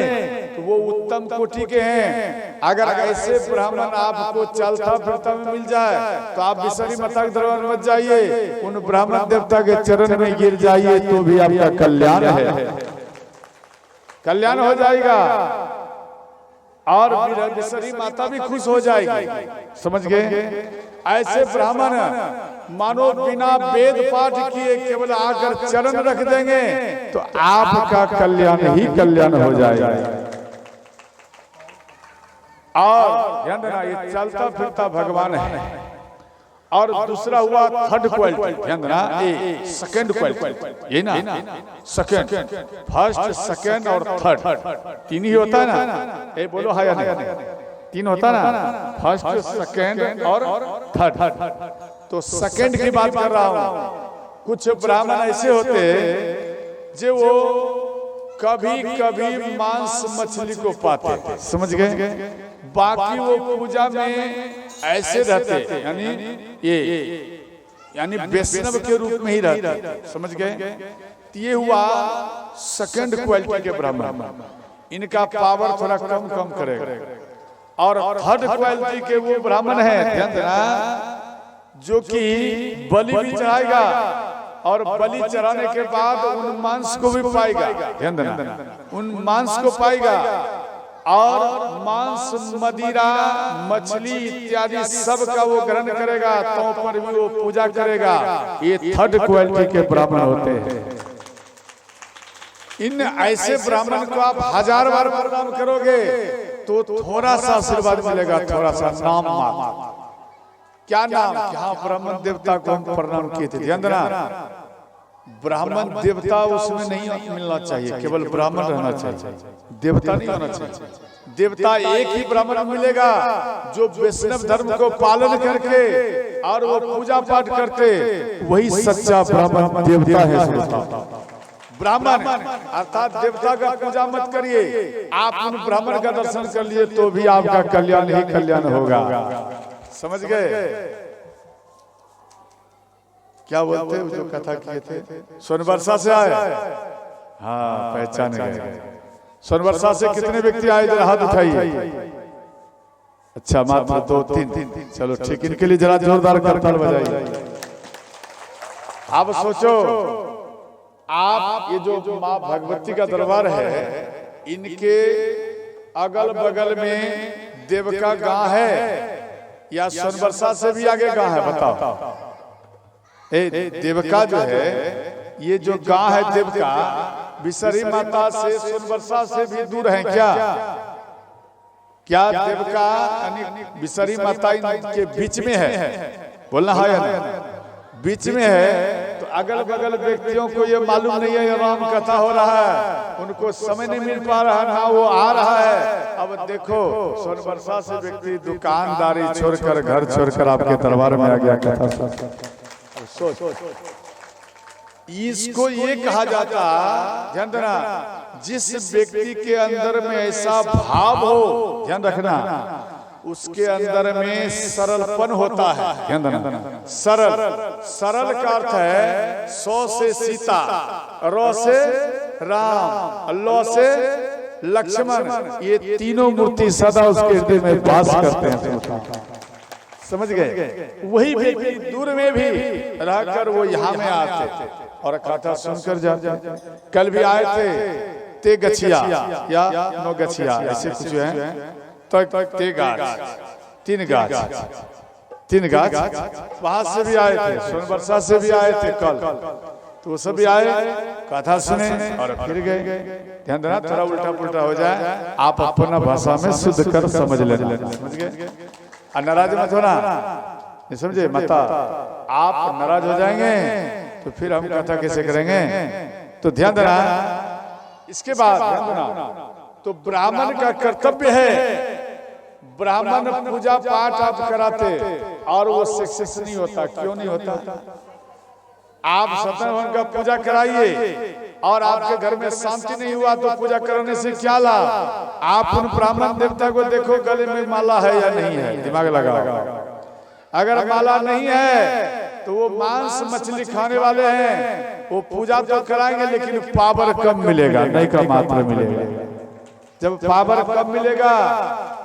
A: तो वो उत्तम कोटि के हैं। अगर ऐसे ब्राह्मण आपको चलता फिरता में मिल जाए तो आप विसरी माता के दरबार मत जाइए, उन ब्राह्मण देवता के चरण में गिर जाइए तो भी आपका कल्याण है, कल्याण हो जाएगा और विसरी माता भी खुश हो जाएगी, समझ गए? ऐसे ब्राह्मण मानो बिना वेद पाठ किए केवल आकर चरण रख देंगे तो आपका कल्याण ही कल्याण हो जाएगा। और ध्यान देना, ये चलता फिरता भगवान है। और दूसरा हुआ थर्ड क्वालिटी, ध्यान देना, ये सेकंड क्वालिटी, ये ना सेकंड, फर्स्ट सेकंड और थर्ड 3 ही होता है ना, ये बोलो है या नहीं? 3 होता ना, फर्स्ट सेकंड और थर्ड। तो सेकंड की बात कर रहा हूं। कुछ ब्राह्मण ऐसे होते जो वो कभी कभी मांस मछली को पाते, समझ गए? बाकी वो पूजा में ऐसे रहते, यानी वैष्णव के रूप में ही रहते, समझ गए। ये हुआ सेकंड क्वालिटी के ब्राह्मण, इनका पावर थोड़ा कम कम करेगा। और थर्ड क्वालिटी के वो ब्राह्मण है, ध्यान देना, जो कि बलि भी चढ़ाएगा और बलि चढ़ाने के बाद उन मांस को भी पाएगा, ध्यान देना, उन मांस को पाएगा और मांस, मदिरा, मछली इत्यादि सब का वो ग्रहण करेगा, तो पर भी वो पूजा करेगा। ये थर्ड क्वालिटी के ब्राह्मण होते हैं। इन ऐसे ब्राह्मण को आप 1000 बार प्रणाम करोगे तो थोड़ा सा आशीर्वाद मिलेगा, थोड़ा सा नाम मात्र। क्या नाम? क्या ब्राह्मण देवता को हम प्रणाम किए थे, ध्यान देना। ब्राह्मण देवता उसमें नहीं मिलना चाहिए, केवल ब्राह्मण रहना चाहिए, देवता नहीं होना चाहिए। देवता एक ही ब्राह्मण मिलेगा जो वैष्णव धर्म को पालन करके और वो पूजा पाठ करते, वही सच्चा ब्राह्मण देवता है। ब्राह्मण अर्थात देवता का पूजा मत करिए, आप उन ब्राह्मण का दर्शन कर लिए तो भी आपका कल्याण ही कल्याण होगा, समझ गए। क्या बोलते हैं जो कथा किए थे, सोनबरसा से आए, हाँ पहचान गए। सोनबरसा से कितने व्यक्ति आए, इधर हाथ उठाइए। अच्छा मात्र 2-3, चलो ठीक, इनके लिए जरा जोरदार करताल बजाइए। आप सोचो, आप ये जो माँ भगवती का दरबार है, इनके अगल बगल में देवका गांव है या सोनबरसा से भी आगे गांव है, बताओ। देवका जो है, ये जो गांव है देवका, बिसरी माता से सोनबरसा से भी दूर है क्या? क्या देवका बिसरी माता के बीच में है? बोलना है या नहीं? बीच में है, तो अगल बगल व्यक्तियों को ये मालूम नहीं है राम कथा हो रहा है, उनको समय नहीं मिल पा रहा, ना वो आ रहा है। अब देखो, सोनबरसा से व्यक्ति दुकानदारी छोड़कर, घर छोड़कर आपके दरबार में आ गया कथा। सोच, इसको ये कहा जाता, ध्यान देना, जिस व्यक्ति के अंदर में ऐसा भाव हो, ध्यान रखना, उसके अंदर में सरलपन होता है, ध्यान देना। सरल का अर्थ है 100 से सीता, र से राम, ल से लक्ष्मण, ये तीनों मूर्ति सदा उसके हृदय में वास करते हैं, समझ गए। वही व्यक्ति दूर में भी रहकर वो यहाँ में आते और कथा सुनकर जाते। कल भी आए थे ते गछिया या नो गछिया, ऐसे कुछ है, तो ते गाछ, तीन गाछ, वहां से भी आए थे, सोनबरसा से भी आए थे कल, तो वो सभी आए, कथा सुने और फिर गए। ध्यान देना, थोड़ा उल्टा पुल्टा हो जाए, आप अपना भाषा में शुद्ध कर समझ लेना, समझ गए। नाराज मत होना, समझे माता, आप नाराज हो जाएंगे तो फिर हम कथा कैसे करेंगे। तो ध्यान देना, इसके बाद ध्यान देना, तो ब्राह्मण का कर्तव्य है, ब्राह्मण पूजा पाठ आप कराते और वो सक्सेस नहीं होता। क्यों नहीं होता? आप सत्यनारायण का पूजा कराइए और आपके घर में शांति नहीं हुआ तो पूजा करने से क्या लाभ? आप उन ब्राह्मण देवता को देखो, गले में माला है या नहीं है, दिमाग लगाओ। अगर माला नहीं है तो वो मांस मछली खाने वाले हैं, वो पूजा तो कराएंगे लेकिन पावर कम मिलेगा, नहीं का मात्रा मिलेगा। जब पावर कम मिलेगा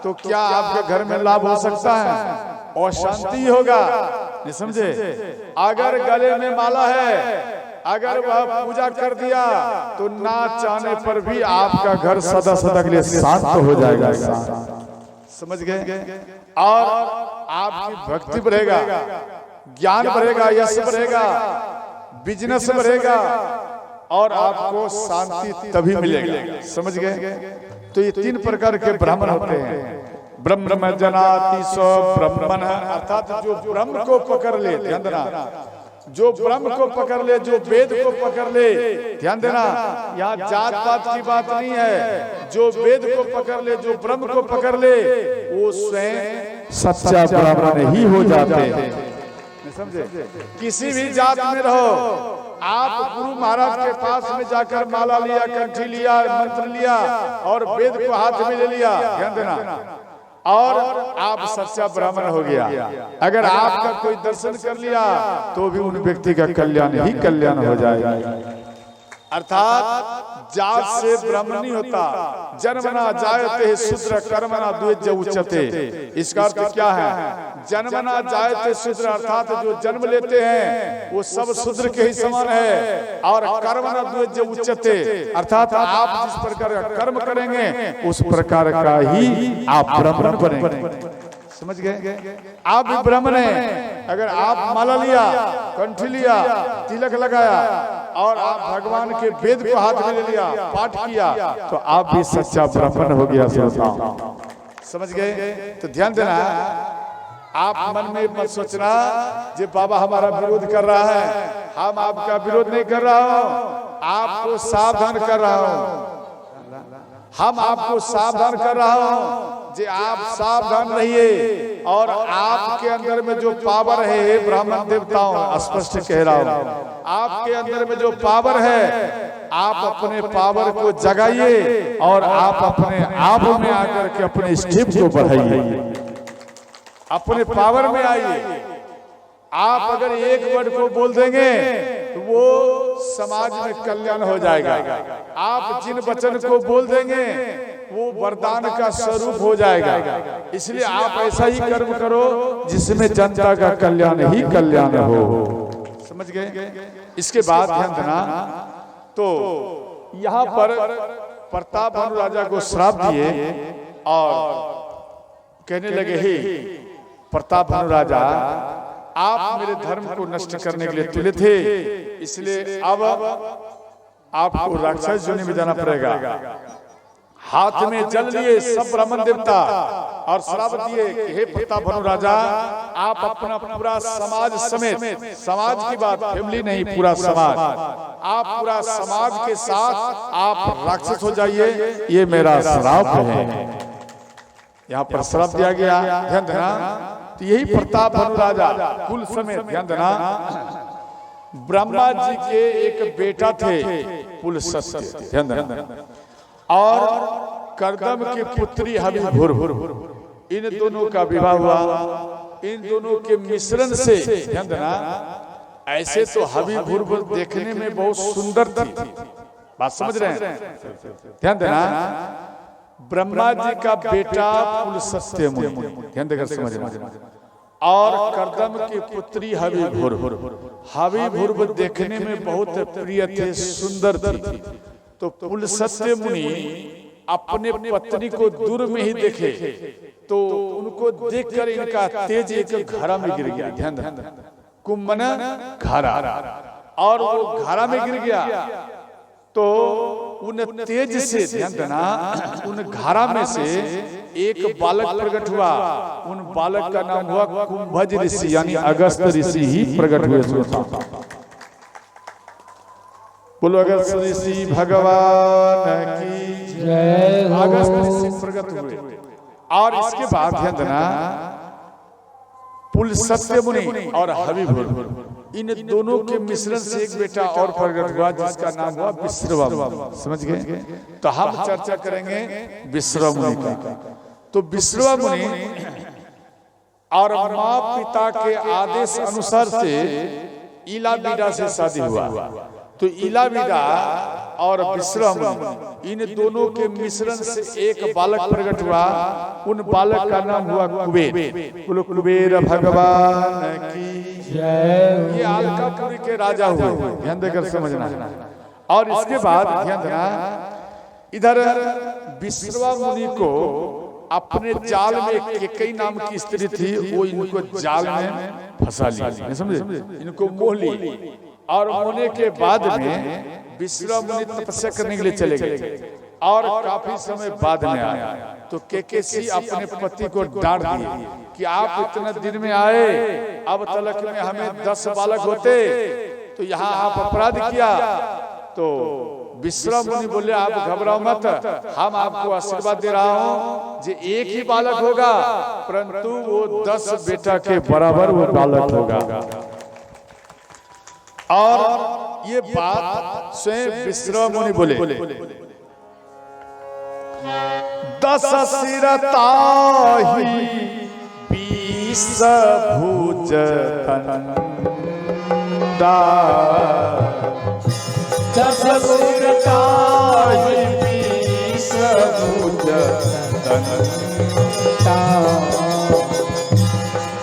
A: तो क्या आपके घर में लाभ हो सकता है? और शांति होगा, नहीं समझे। अगर गले में माला है, अगर वह पूजा कर दिया तो ना चाहने पर भी आपका घर सदा सदा के लिए शांत हो जाएगा, समझ गए। और आपकी भक्ति बढ़ेगा, ज्ञान बढ़ेगा, यश बढ़ेगा, बिजनेस बढ़ेगा और आपको शांति तभी मिलेगा, समझ गए। तो ये 3 प्रकार के ब्राह्मण होते हैं। ब्रह्म जनाति सो ब्राह्मण, अर्थात जो ब्रह्म को पकड़ ले, ध्यान देना, जो ब्रह्म को पकड़ ले, जो वेद को पकड़ ले, ध्यान देना, यहाँ जात पात की बात नहीं है। जो वेद को पकड़ ले, जो ब्रह्म को पकड़ ले, वो स्वयं सच्चा ब्राह्मण ही हो जाते हैं, समझे। किसी भी जात में रहो, आप गुरु महाराज के पास में जाकर माला लिया, कंठी लिया, मंत्र लिया और वेद को हाथ में ले लिया, ध्यान देना, और आप सच्चा ब्राह्मण हो गया। अगर आपका कोई दर्शन कर लिया तो भी उन व्यक्ति का कल्याण ही कल्याण हो जाएगा। अर्थात जात से ब्राह्मण नहीं होता, जन्मना जायते शूद्र कर्मणा द्विज उच्यते। इसका अर्थ क्या है? जन्मना जायते शूद्र अर्थात जो जन्म लेते हैं वो सब शूद्र के ही समान है, और कर्मणा द्विज उच्यते अर्थात आप जिस प्रकार का कर्म करेंगे उस प्रकार का ही आप ब्राह्मण बनेंगे। समझ गए? आप भी ब्राह्मण हैं। अगर आप माला लिया, कंठी लिया, तिलक लगाया और आप भगवान के वेद को हाथ में ले लिया, पाठ किया, तो आप भी सच्चा ब्राह्मण हो गया। समझ गए? तो ध्यान देना, आप मन में मत सोचना जे बाबा हमारा विरोध कर रहा है। हम आपका विरोध नहीं कर रहा हूं, आपको सावधान कर रहा हूं। हम आपको सावधान कर रहा हूं जे आप सावधान रहिए, और आपके अंदर में जो पावर है ब्राह्मण देवताओं स्पष्ट कह रहा हूं, आपके अंदर में जो पावर है आप अपने पावर को जगाइए और आप अपने आप में आकर के अपने स्टेप को बढ़ाइए, अपने पावर में आइए। आप अगर एक वर्ड को बोल देंगे तो वो समाज में कल्याण हो जाएगा। आप जिन वचन को बोल देंगे वो वरदान का स्वरूप हो जाएगा। इसलिए आप ऐसा ही कर्म करो जिसमें जनता का कल्याण ही कल्याण हो। समझ गए? इसके बाद ध्यान देना, तो यहाँ पर प्रताप भानु राजा को श्राप दिए और कहने लगे, हे प्रताप भानु राजा, आप मेरे धर्म को नष्ट करने के लिए तुले थे, इसलिए अब आपको राक्षस योनि में जाना पड़ेगा। हाथ में जल लिए सब ब्राह्मण देवता और श्राप दिए कि हे प्रताप भानु राजा, आप अपना पूरा समाज समेत, समाज की बात फैमिली नहीं, पूरा समाज, आप पूरा समाज के साथ आप राक्षस हो जाइए, ये मेरा श्राप है। यहाँ पर श्राप दिया गया। ध्यान देना, तो यही प्रताप भानु राजा कुल समेत, ध्यान देना, ब्रह्मा जी के एक बेटा थे पुलस्त्य, ध्यान देना, और कर्दम की पुत्री हविभुर, इन दोनों का विवाह हुआ। इन दोनों के मिश्रण से, ध्यान देना, ऐसे तो हविभुर देखने में बहुत सुंदर थी, बात समझ रहे हैं? ध्यान देना, ब्रह्मा जी का बेटा पुलस्त्य मुनि, ध्यान देकर समझना, और कर्दम की पुत्री हविभुर, हविभुर देखने में बहुत प्रिय थे, सुंदर थी। तो पुलस्त्य मुनि अपने पत्नी को दूर में ही देखे तो उनको देखकर इनका तेज एक घड़ा में गिर गया। ध्यान देना, कुंभना घड़ा, और वो घड़ा में गिर गया तो उन तेज से, ध्यान देना, उन घड़ा में से एक बालक प्रकट हुआ। उन बालक का नाम हुआ कुंभज ऋषि, यानी अगस्त ऋषि ही प्रकट हुए। बोलो अगस्त ऋषि भगवान की जय। अगस्त ऋषि प्रकट हुए, और इसके बाद ध्यान देना, पुलस्त्य मुनि और हविभुर, इन दोनों के मिश्रण से एक बेटा और प्रकट हुआ जिसका नाम हुआ विश्रवा मुनि। समझ गए? तो हम चर्चा करेंगे विश्रवा मुनि का। तो विश्रवा मुनि और माँ पिता के आदेश अनुसार से इलाबीडा से शादी हुआ। तो इलाबीडा और विश्रवा मुनि, इन दोनों के मिश्रण से एक बालक प्रकट हुआ। उन बालक का नाम हुआ कुबेर। बोलो कुबेर भगवान की जय। ये अलकापुरी के राजा हुए, ध्यान देकर समझना। और इसके बाद ध्यान देना, इधर विश्रवा मुनि को अपने जाल में केकई नाम की स्त्री थी, वो इनको जाल में फंसा ली, समझे? इनको मोह ली, और होने के बाद में विश्रवा मुनि तपस्या करने के लिए चले गए, और काफी समय बाद में आया। तो केकेसी अपने पति को डांट दिए कि आप इतने दिन में आए, अब तलक में हमें 10 बालक होते, तो यहाँ आप अपराध किया। तो विश्रवा मुनि बोले, आप घबराओ मत, हम आपको आशीर्वाद दे रहा हूँ जे एक ही बालक होगा, परंतु वो 10 बेटा के बराबर वो बालक होगा। और ये बात स्वयं विश्रवा मुनि बोले। 10 सिर ताहि 20 भुज तंदा
B: 10 सिर
A: ताहि 20 भुज तंदा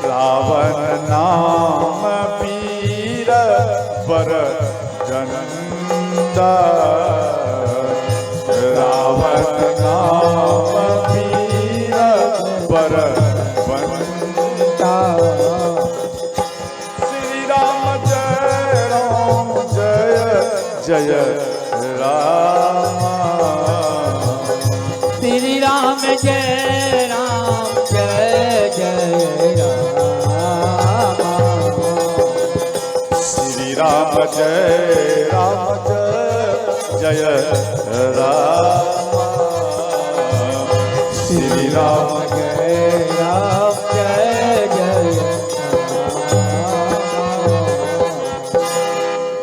A: रावण नाम वीर बर जनंदा रावण नाम वीर बर बनता श्री राम जय जय राम
B: श्री राम जय जय राम
A: श्री राम जय जय राम श्री राम
B: जय जय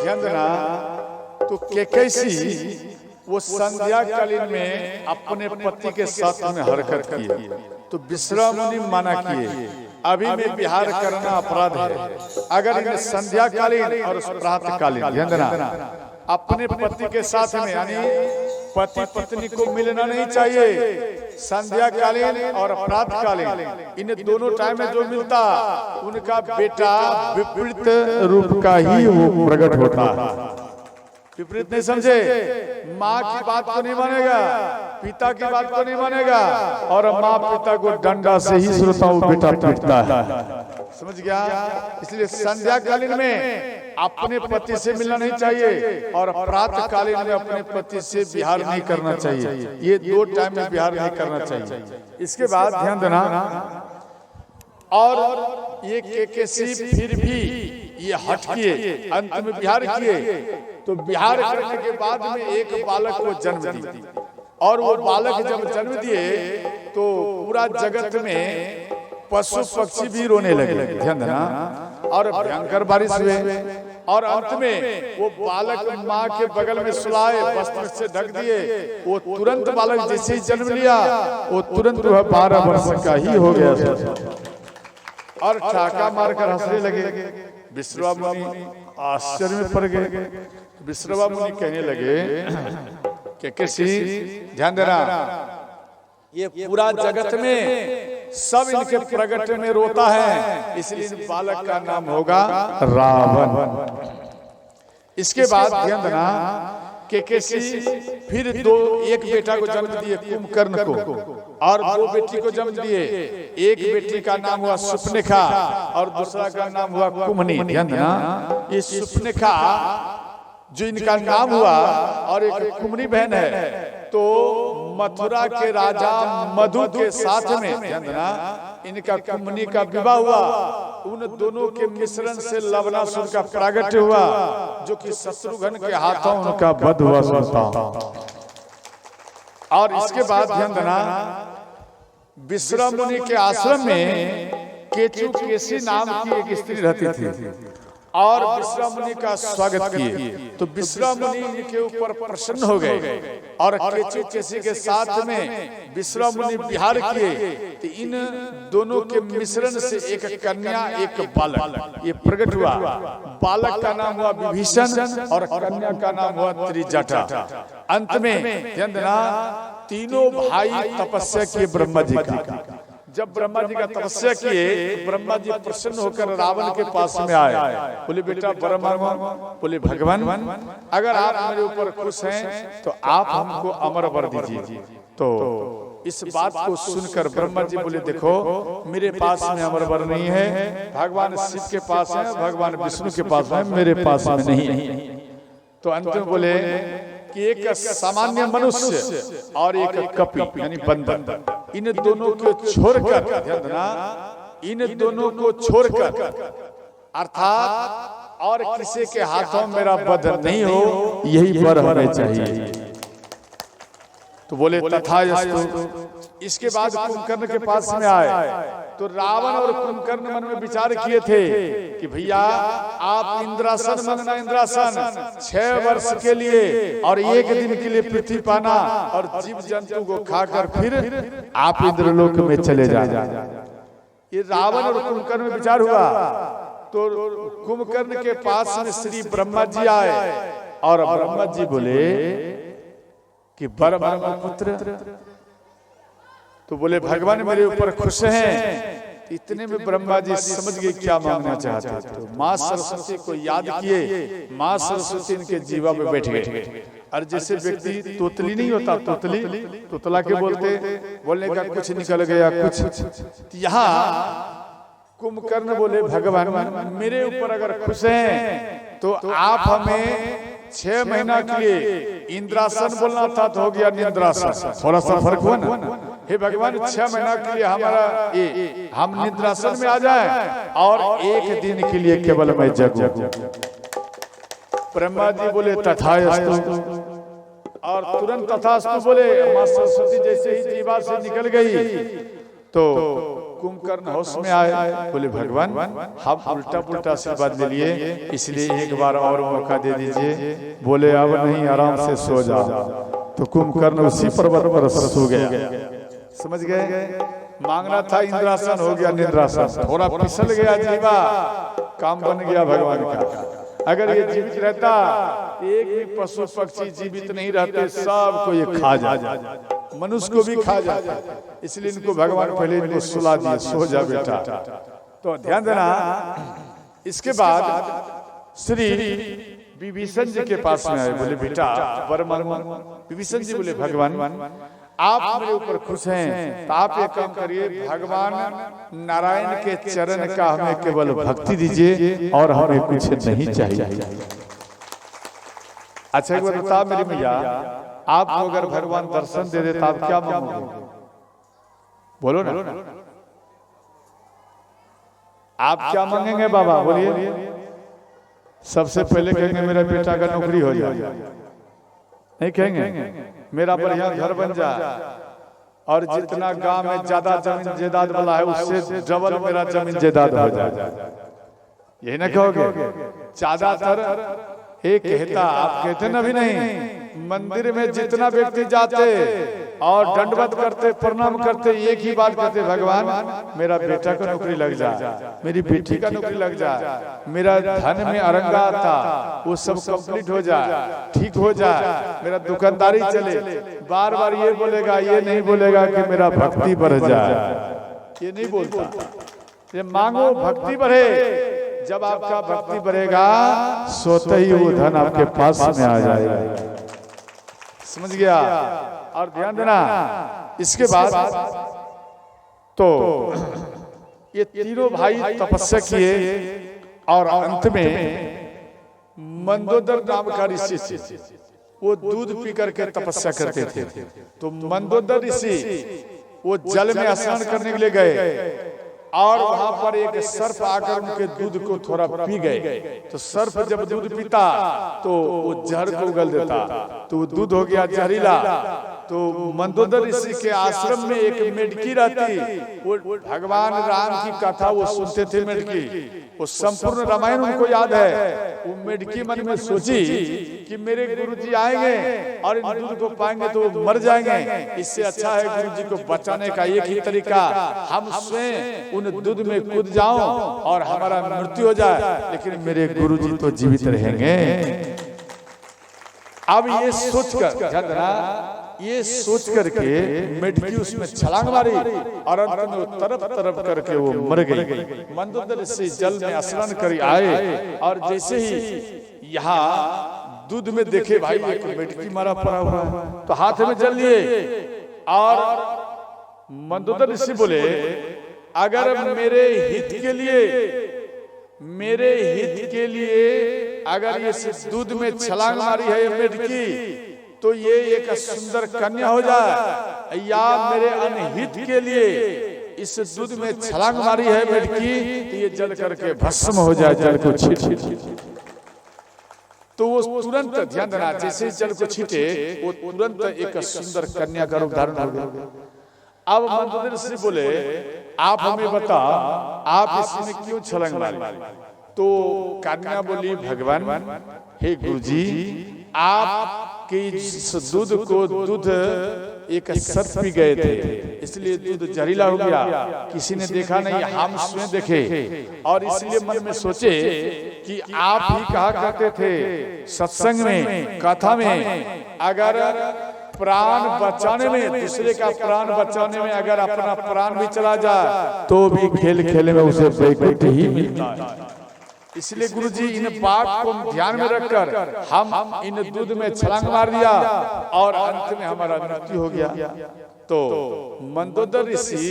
A: ध्यान देना। तो कैसी वो संध्या कालीन में अपने पति के साथ में हरकत किए तो विश्राम मुनि मना किए अभी में विहार करना अपराध है। अगर इन्हें संध्या कालीन और प्रातः कालीन ध्यान देना अपने पति के साथ में यानी पति पत्नी को मिलना नहीं चाहिए। संध्या कालीन और प्रातः कालीन इन दोनों टाइम में जो मिलता उनका बेटा विपरीत रूप का ही वो प्रकट होता है। विपरीत नहीं समझे, माँ की बात को नहीं मानेगा, पिता की बात को नहीं मानेगा और माँ पिता को डंडा से ही श्रोता वो बेटा पीटता है। समझ गया? इसलिए संध्या कालीन में अपने पति से मिलना नहीं चाहिए और प्रातः कालीन में अपने पति से विहार नहीं करना चाहिए। ये दो टाइम में विहार नहीं करना चाहिए। इसके बाद ध्यान देना और ये केकेसी फिर भी ये हट किए अंत में विहार किए तो विहार करने के बाद में एक बालक को जन्म दी और वो बालक जब जन्म दिए तो पूरा जगत में पशु पक्षी भी रोने लगे। ध्यान देना और भयंकर बारिश हुए और अंत में वो बालक माँ के बगल में सुलाए वस्त्र से ढक दिए। वो तुरंत बालक जैसे ही जन्म लिया वो तुरंत 12 वर्ष का ही हो गया और ठाका मारकर हंसने लगे। विश्रवा मुनि आश्चर्य में पड़ गए। विश्रवा मुनि कहने लगे कि किसी ध्यान देना ये पूरा जगत में सब इनके प्रगट में रोता है इसलिए इस बालक का नाम होगा रावण। इसके बाद ध्यान देना केकेसी फिर एक बेटा को जन्म दिए कुंभकर्ण को और 2 बेटी को जन्म दिए। एक बेटी का नाम हुआ सुपनेखा और दूसरा का नाम हुआ कुम्हनी। ध्यान देना ये सुपनेखा जो इनका नाम हुआ और एक कुम्हनी बहन है तो मथुरा के राजा मधु के साथ में ध्यान देना इनका कुम्हनी का विवाह हुआ। उन दोनों के मिश्रण से लवणासुर का प्रागट्य हुआ जो कि शत्रुघ्न के हाथों उनका वध हुआ सुनता। और इसके बाद ध्यान देना विश्रवा मुनि के आश्रम में केचुकेशी नाम की एक स्त्री रहती थी और विश्रवा मुनि का स्वागत किए तो विश्रवा मुनि इनके ऊपर प्रसन्न हो गए और केचुकेशी के साथ में विश्रवा मुनि विहार किए तो इन दोनों के मिश्रण से एक कन्या एक बालक ये प्रकट हुआ। बालक का नाम हुआ विभीषण और कन्या का नाम हुआ त्रिजटा। अंत में ध्यान देना तीनों भाई तपस्या किए ब्रह्मा जी का। जब ब्रह्मा जी का तपस्या किए ब्रह्मा जी प्रसन्न होकर रावण के पास में आए। बोले बेटा वर मांगो। बोले भगवान अगर आप मेरे ऊपर खुश हैं तो आप हमको अमर वर दीजिए। तो इस बात को सुनकर ब्रह्मा जी बोले देखो मेरे पास में अमर वर नहीं है, भगवान शिव के पास है, भगवान विष्णु के पास है, मेरे पास में नहीं है। तो अंत में बोले कि एक सामान्य मनुष्य और एक कपि यानी बंदर इन दोनों को छोड़कर ध्यान देना इन दोनों को छोड़कर अर्थात और किसी के हाथों मेरा वध नहीं हो यही वर हमें चाहिए। तो बोले तथास्तु। इसके बाद कुंभकर्ण के पास में आए तो रावण और कुंभकर्ण मन में विचार किए थे कि भैया आप इंद्रासन मांगना, इंद्रासन 6 वर्ष के लिए और 1 दिन के लिए पृथ्वी पाना और जीव जंतु को खाकर फिर आप इंद्रलोक में चले जाना। ये रावण और कुंभकर्ण में विचार हुआ। तो कुंभकर्ण के पास में श्री ब्रह्मा जी आए और ब्रह्मा जी बोले कि ब्रह्म पुत्र, तो बोले भगवान मेरे ऊपर खुश हैं। इतने में ब्रह्मा जी समझ गए क्या मांगना चाहते थे। तो माँ सरस्वती को याद किए, माँ सरस्वती इनके जीवा में बैठ गए। और जैसे व्यक्ति तोतली नहीं होता, तोतली तोतला के बोलने का कुछ निकल गया कुछ। यहाँ कुंभकर्ण बोले भगवान मेरे ऊपर अगर खुश हैं तो आप हमें 6 महीना के लिए इंद्रासन बोलना था तो हो गया निद्रासन, थोड़ा सा फर्क हुआ ना। हे भगवान 6 महीना के लिए हमारा हम निद्रासन में आ जाए और 1 दिन के लिए केवल मैं जगूं। ब्रह्मा जी बोले तथास्तु और तुरंत तथास्तु बोले। मां सरस्वती जैसे ही जीवा से निकल गई तो कुंभकर्ण होश में आए, बोले भगवान हम उल्टा पुल्टा आशीर्वाद ले लिए, इसलिए एक बार और मौका दे दीजिए। बोले अब नहीं, आराम से सो जाओ। तो कुंभकर्ण उसी पर्वत पर सो गया। समझ गए, मांगना था इंद्रासन हो गया निद्रासन, थोड़ा फिसल गया जीवा, काम बन गया भगवान का। अगर ये जीवित रहता, एक भी पशु पक्षी जीवित नहीं रहते, सब को ये खा जाता, मनुष्य को भी खा जाता। इसलिए इनको भगवान पहले इनको सुला दिए, सो जा बेटा। तो ध्यान देना। इसके बाद श्री विभीषण जी के पास में आए, बोले बेटा वर मांगो। विभीषण जी बोले भगवान आप मेरे ऊपर खुश हैं तो आप एक काम करिए, भगवान नारायण के चरण का हमें केवल भक्ति दीजिए और हमें कुछ नहीं चाहिए। अच्छा एक बार बता मेरी मैया, आपको अगर भगवान दर्शन दे देता आप क्या मांगोगे? बोलो ना, आप क्या मांगेंगे बाबा? बोलिए। सबसे पहले कहेंगे मेरा बेटा का नौकरी हो जाए, नहीं कहेंगे मेरा बढ़िया घर बन जाए और जितना गांव में ज्यादा जमीन जायदाद वाला है उससे डबल मेरा जमीन जायदाद हो जाए। यही ना कहोगे? ज्यादातर एक कहता, आप कहते ना भी नहीं, मंदिर में जितना व्यक्ति जाते और दंडवत करते प्रणाम करते एक ही बात कहते, भगवान मेरा बेटा का नौकरी लग जाए, मेरी बेटी का नौकरी लग जाए, मेरा धन में अरंगा आता वो सब कंप्लीट हो जाए, ठीक हो जाए, मेरा दुकानदारी चले। बार बार ये बोलेगा, ये नहीं बोलेगा कि मेरा भक्ति बढ़ जाए, ये नहीं बोलता। ये मांगो भक्ति बढ़े, जब आपका भक्ति बढ़ेगा सोते ही वो धन आपके पास में आ जाएगा। समझ गया? और ध्यान देना, इसके बाद तो ये तीनों भाई तपस्या किए और अंत में मंदोदर नाम का ऋषि थे, वो दूध पी करके तपस्या करते थे। तो मंदोदर ऋषि वो जल में स्नान करने के लिए गए और वहां पर एक सर्प आकर उनके दूध को थोड़ा पी गए। तो सर्प जब दूध पीता तो वो जहर को उगल देता, तो वो दूध हो गया जहरीला। तो मंदोदर ऋषि के आश्रम में एक मेढकी रहती, वो भगवान राम की कथा वो सुनते थे। मेढकी वो संपूर्ण रामायण उनको याद है। वो मेढकी मन में सोची कि मेरे गुरुजी आएंगे और इन दूध को पाएंगे तो वो मर जाएंगे, इससे अच्छा है गुरुजी को बचाने का एक ही तरीका, हम स्वयं उन दूध में कूद जाऊं और हमारा मृत्यु हो जाए, लेकिन मेरे गुरुजी तो जीवित रहेंगे। अब ये सोचकर ये सोच करके मेढकी उसमें छलांग मारी और अंत में वो तरफ तरफ करके वो मर गई। मंदोदर से जल में स्नान कर आए और जैसे ही यहाँ दूध में देखे भाई एक मेढकी मारा पड़ा हुआ है, तो हाथ में जल लिए और मंदोदर ऋषि बोले, अगर मेरे हित के लिए अगर ये दूध में छलांग मारी है ये मेढकी, तो ये एक सुंदर कन्या हो जाए, या मेरे अनहित के लिए इस दूध में छलांग मारी है मेढकी, तो ये जल करके भस्म हो जाए, जल को छीट। तो वो तुरंत ध्यान देना, जैसे जल को छीटे वो तुरंत एक सुंदर कन्या का रूप धारण हो गया। अब मंदोदरी ऋषि बोले, आप हमें बता, आप इसमें क्यों छलांग मारी? तो कन्या बोली, भगवान हे गुरुजी, आपके दूध को दूध एक सर्प पी गए थे, इसलिए दूध जहरीला हो गया। किसी ने देखा नहीं, हम स्वयं देखे, और इसलिए मन में सोचे कि आप ही कहा करते थे सत्संग में, कथा में, अगर प्राण बचाने में, दूसरे का प्राण बचाने में अगर अपना प्राण भी चला जाए तो भी खेल खेले में उसे वैकुंठ ही मिलता है। इसलिए गुरुजी इन बात को ध्यान में रखकर हम इन दूध में छलांग मार दिया और अंत में हमारा मृत्यु हो गया। तो मंदोदरी ऋषि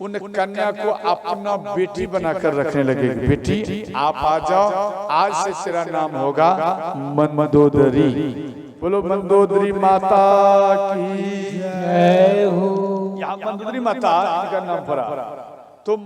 A: उन कन्या को अपना बेटी बनाकर रखने लगे। बेटी आप आ जाओ, आज से तेरा नाम होगा मंदोदरी। बोलो मंदोदरी माता की
B: जय हो।
A: यहाँ मंदोदरी माता इनका नाम पड़ा। तो